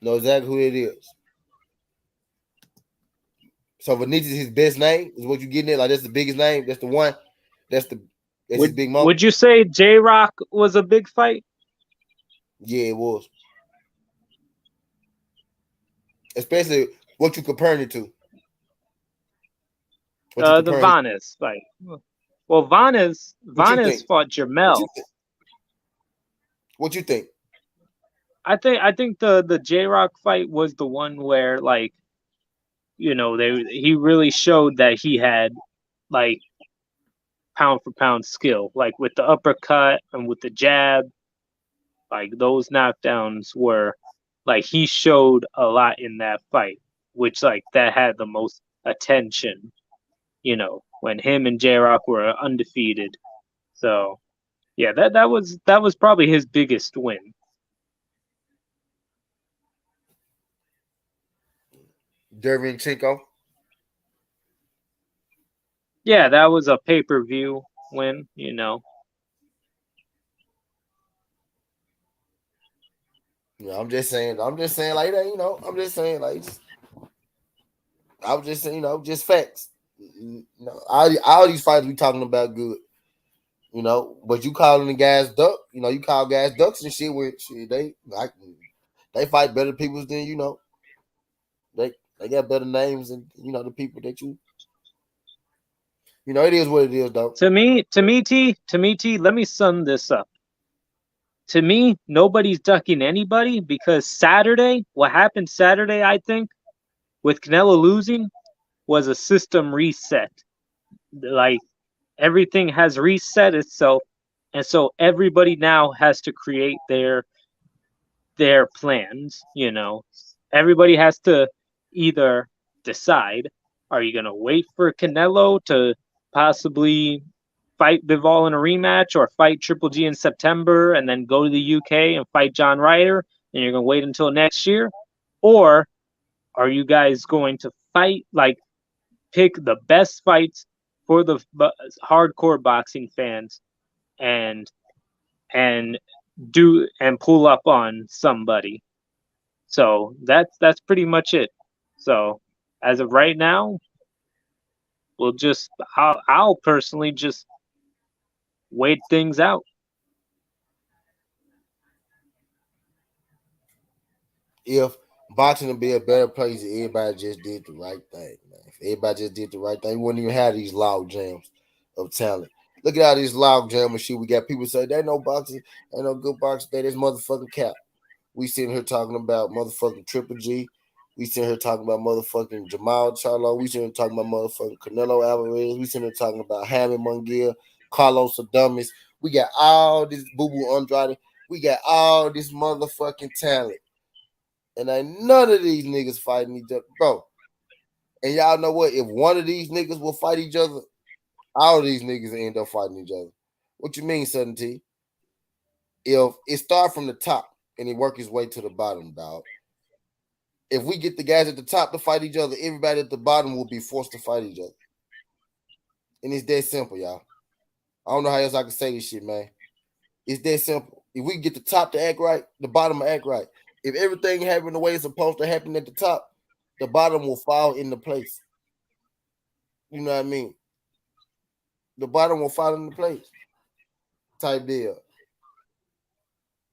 Speaker 1: Know exactly who it is. So Vinicius, his best name is what you getting at. Like that's the biggest name. That's the one. That's his big moment.
Speaker 2: Would you say J-Rock was a big fight?
Speaker 1: Yeah, it was. Especially what you comparing it to.
Speaker 2: The Vanes fight. Well, Vanes fought Jermell.
Speaker 1: What you think?
Speaker 2: I think the J-Rock fight was the one where he really showed that he had like pound for pound skill, like with the uppercut and with the jab. Like those knockdowns were like he showed a lot in that fight, which like that had the most attention, when him and J Rock were undefeated. So yeah, that was probably his biggest win.
Speaker 1: Derevyanchenko.
Speaker 2: Yeah, that was a pay-per-view win.
Speaker 1: Yeah, I'm just saying. I'm just saying like that. I'm just saying like. I was just saying, just facts. All these fights we talking about good. But you calling the guys duck. You call guys ducks and shit. With shit, they fight better people than They got better names than the people that you. It is what it is, though.
Speaker 2: To me, let me sum this up. To me, nobody's ducking anybody because what happened Saturday, I think, with Canelo losing, was a system reset. Like everything has reset itself, and so everybody now has to create their plans. Everybody has to either decide, are you going to wait for Canelo to possibly fight Bivol in a rematch, or fight Triple G in September and then go to the UK and fight John Ryder, and you're going to wait until next year? Or are you guys going to fight, like, pick the best fights for the hardcore boxing fans, and and pull up on somebody? So that's pretty much it. So as of right now, we'll just I'll personally just wait things out.
Speaker 1: If boxing would be a better place if everybody just did the right thing, man. If everybody just did the right thing, we wouldn't even have these log jams of talent. Look at all these log jam and shit. We got people say there ain't no boxing, ain't no good boxing. There's motherfucking cap. We sitting here talking about motherfucking Triple G. We sitting here talking about motherfucking Jamal Charlo. We sitting here talking about motherfucking Canelo Alvarez. We sitting here talking about Hammy Munguia, Carlos Adames. We got all this Boo Boo Andrade. We got all this motherfucking talent. And ain't none of these niggas fighting each other. Bro. And y'all know what? If one of these niggas will fight each other, all of these niggas end up fighting each other. What you mean, Sudden T? If it start from the top and it work his way to the bottom, dog. If we get the guys at the top to fight each other, everybody at the bottom will be forced to fight each other. And it's that simple, y'all. I don't know how else I can say this shit, man. It's that simple. If we get the top to act right, the bottom will act right. If everything happen the way it's supposed to happen at the top, the bottom will fall into place. You know what I mean? The bottom will fall into place. Type deal.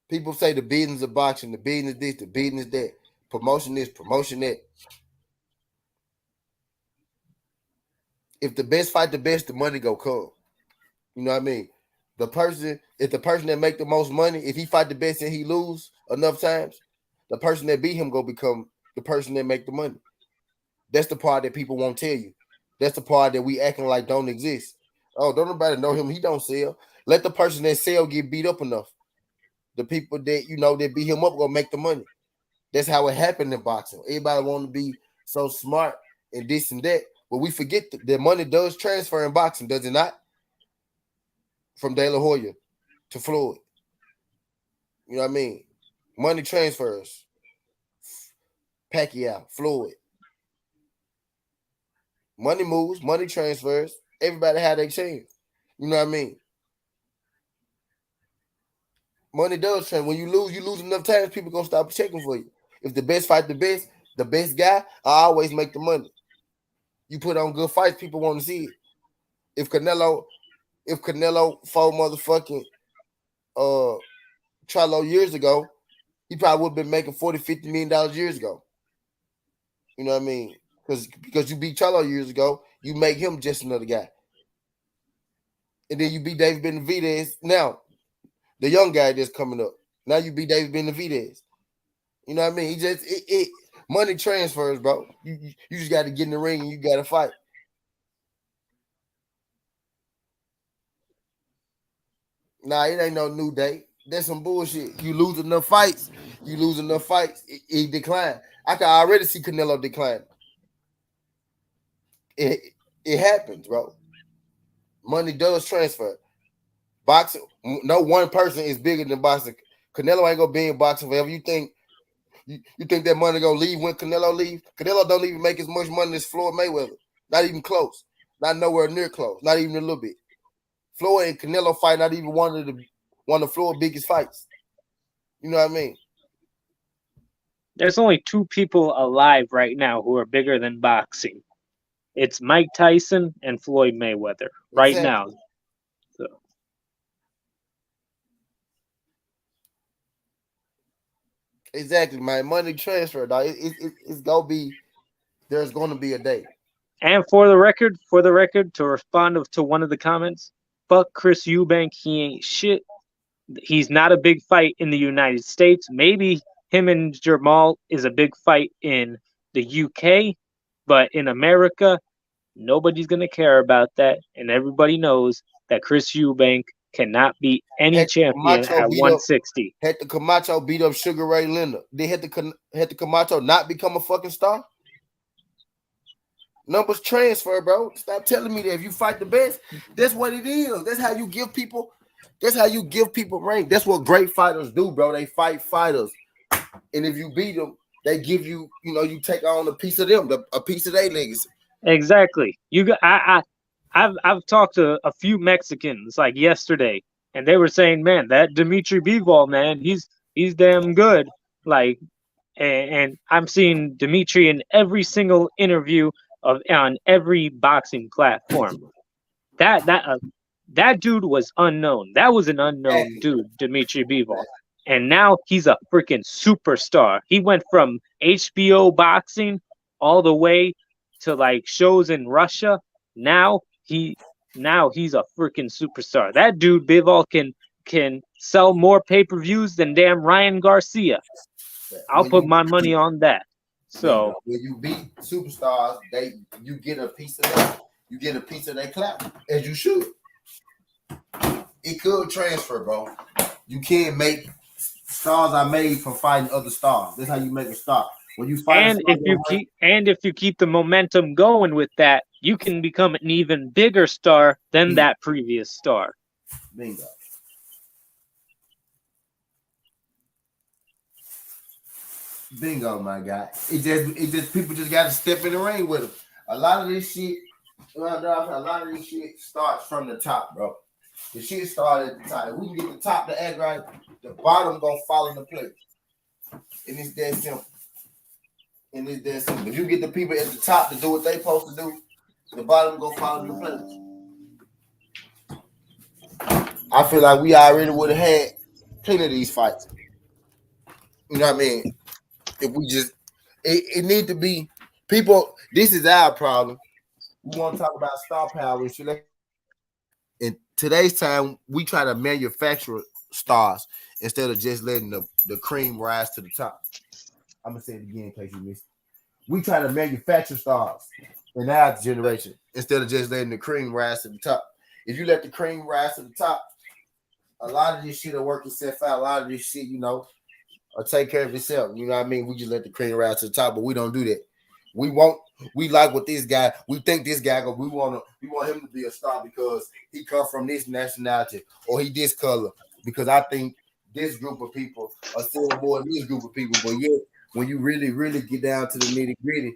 Speaker 1: People say the business of boxing, the business this, the business that, promotion this, promotion that. If the best fight the best, the money go come. You know what I mean? If the person that make the most money, if he fight the best and he lose enough times, the person that beat him go become the person that make the money. That's the part that people won't tell you. That's the part that we acting like don't exist. Oh, don't nobody know him. He don't sell. Let the person that sell get beat up enough. The people that that beat him up gonna make the money. That's how it happened in boxing. Everybody want to be so smart and this and that, but we forget that money does transfer in boxing, does it not? From De La Hoya to Floyd. You know what I mean? Money transfers. Pacquiao, Floyd. Money moves, money transfers. Everybody had their chance. You know what I mean? Money does transfer. When you lose enough times, people gonna stop checking for you. If the best fight the best guy, I always make the money. You put on good fights, people want to see it. If Canelo fought motherfucking Charlo years ago, he probably would have been making $40, $50 million years ago. You know what I mean? Because you beat Charlo years ago, you make him just another guy. And then you beat David Benavidez now, the young guy that's coming up. Now you beat David Benavidez. You know what I mean? He just money transfers, bro. You just got to get in the ring and you got to fight. Nah, it ain't no new day. That's some bullshit. You lose enough fights, it decline. I can already see Canelo decline. It happens, bro. Money does transfer. Boxing, no one person is bigger than boxing. Canelo ain't gonna be in boxing forever. You think that money gonna leave when Canelo leave? Canelo don't even make as much money as Floyd Mayweather. Not even close. Not nowhere near close. Not even a little bit. Floyd and Canelo fight not even one of Floyd's biggest fights. You know what I mean?
Speaker 2: There's only two people alive right now who are bigger than boxing. It's Mike Tyson and Floyd Mayweather right now. So.
Speaker 1: Exactly, man. Money transfer, dog. It's gonna be. There's gonna be a day.
Speaker 2: And for the record, to respond to one of the comments, fuck Chris Eubank. He ain't shit. He's not a big fight in the United States. Maybe him and Jamal is a big fight in the UK, but in America, nobody's gonna care about that, and everybody knows that Chris Eubank cannot beat any champion at 160.
Speaker 1: Had the Camacho beat up Sugar Ray Leonard? Did had the Camacho not become a fucking star? Numbers transfer, bro. Stop telling me that if you fight the best, that's what it is. That's how you give people. That's how you give people rank. That's what great fighters do, bro. They fight fighters, and if you beat them, they give you, you take on a piece of them, a piece of their legacy.
Speaker 2: Exactly. I've talked to a few Mexicans like yesterday, and they were saying, man, that Dimitri Bivol, man, he's damn good. Like, and I'm seeing Dimitri in every single interview on every boxing platform. That dude was unknown. That was an unknown dude, Dimitri Bivol. And now he's a freaking superstar. He went from HBO boxing all the way to like shows in Russia. Now he's a freaking superstar. That dude Bivol can sell more pay-per-views than damn Ryan Garcia. I'll put my money on that. So
Speaker 1: when you beat superstars, you get a piece of that. You get a piece of that clap, as you should. It could transfer, bro. You can't make stars are made from fighting other stars. That's how you make a star. When you fight,
Speaker 2: if you keep the momentum going with that, you can become an even bigger star than that previous star.
Speaker 1: Bingo. Bingo, my guy. It just people just got to step in the ring with them. A lot of this shit starts from the top, bro. The shit started at the top. If we can get the top to act right, the bottom gonna fall into place. And it's that simple. If you get the people at the top to do what they supposed to do, the bottom gonna fall into place. I feel like we already would have had plenty of these fights. You know what I mean? If we just, it need to be people. This is our problem. We want to talk about star power and shit. In today's time, we try to manufacture stars instead of just letting the cream rise to the top. I'm gonna say it again in case you missed it. We try to manufacture stars in our generation instead of just letting the cream rise to the top. If you let the cream rise to the top, a lot of this shit will work itself out. A lot of this shit, will take care of itself. You know what I mean? We just let the cream rise to the top, but we don't do that. We like what this guy. We think this guy. We want him to be a star because he come from this nationality or he this color. Because I think this group of people are still more than this group of people. But yet, when you really, really get down to the nitty gritty,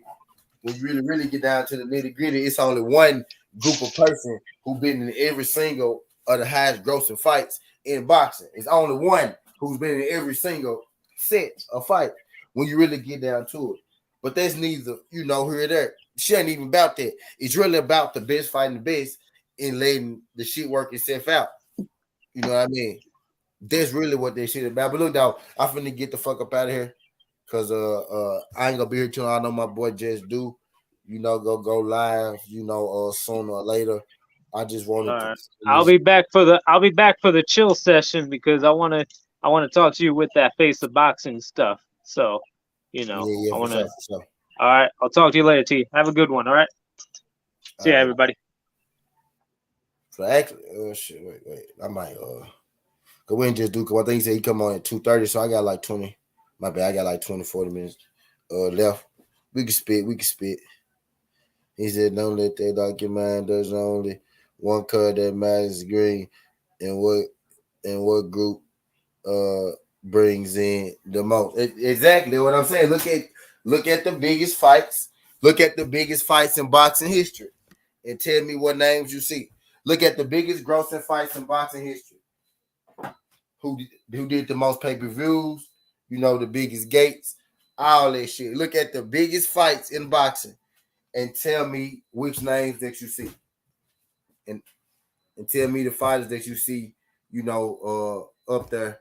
Speaker 1: it's only one group of person who been in every single of the highest grossing fights in boxing. It's only one who's been in every single set of fight. When you really get down to it. But that's neither, here or there. Shit ain't even about that. It's really about the best fighting the best and letting the shit work itself out. You know what I mean? That's really what that shit about. But look, dog, I'm finna get the fuck up out of here. Cause I ain't gonna be here too long. I know my boy just do, go live, sooner or later. I just wanted to
Speaker 2: I'll be back for the chill session because I wanna talk to you with that face of boxing stuff. So I want to. Sure. All right, I'll talk to you later, T. Have a good one. All right. See ya, everybody.
Speaker 1: So actually, shit, wait. I might go ahead and just do. Cause I think he said he come on at 2:30, so I got like 20. My bad, I got like 20, 40 minutes left. We can spit. He said, "Don't let that document does only one color that matters green, and what group brings in the most. Exactly what I'm saying. Look at the biggest fights. Look at the biggest fights in boxing history, and tell me what names you see. Look at the biggest grossing fights in boxing history. Who did the most pay-per-views? You know, the biggest gates, all that shit. Look at the biggest fights in boxing and tell me which names that you see. And tell me the fighters that you see, you know, up there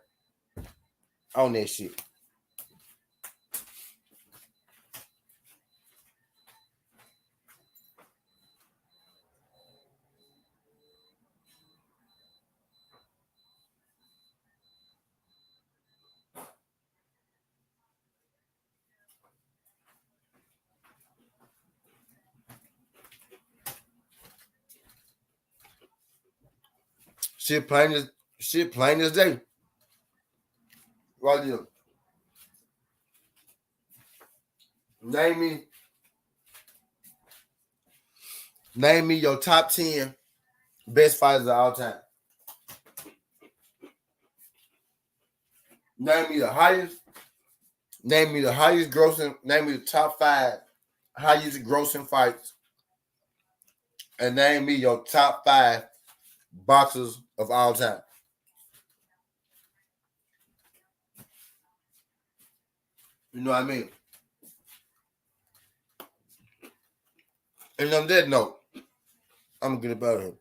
Speaker 1: on that shit. Shit plain as day. Right there. Name me your top 10 best fighters of all time. Name me the highest grossing, name me the top 5 highest grossing fights, and name me your top 5 boxers of all time. You know what I mean? And on that note, I'm gonna get up out of here.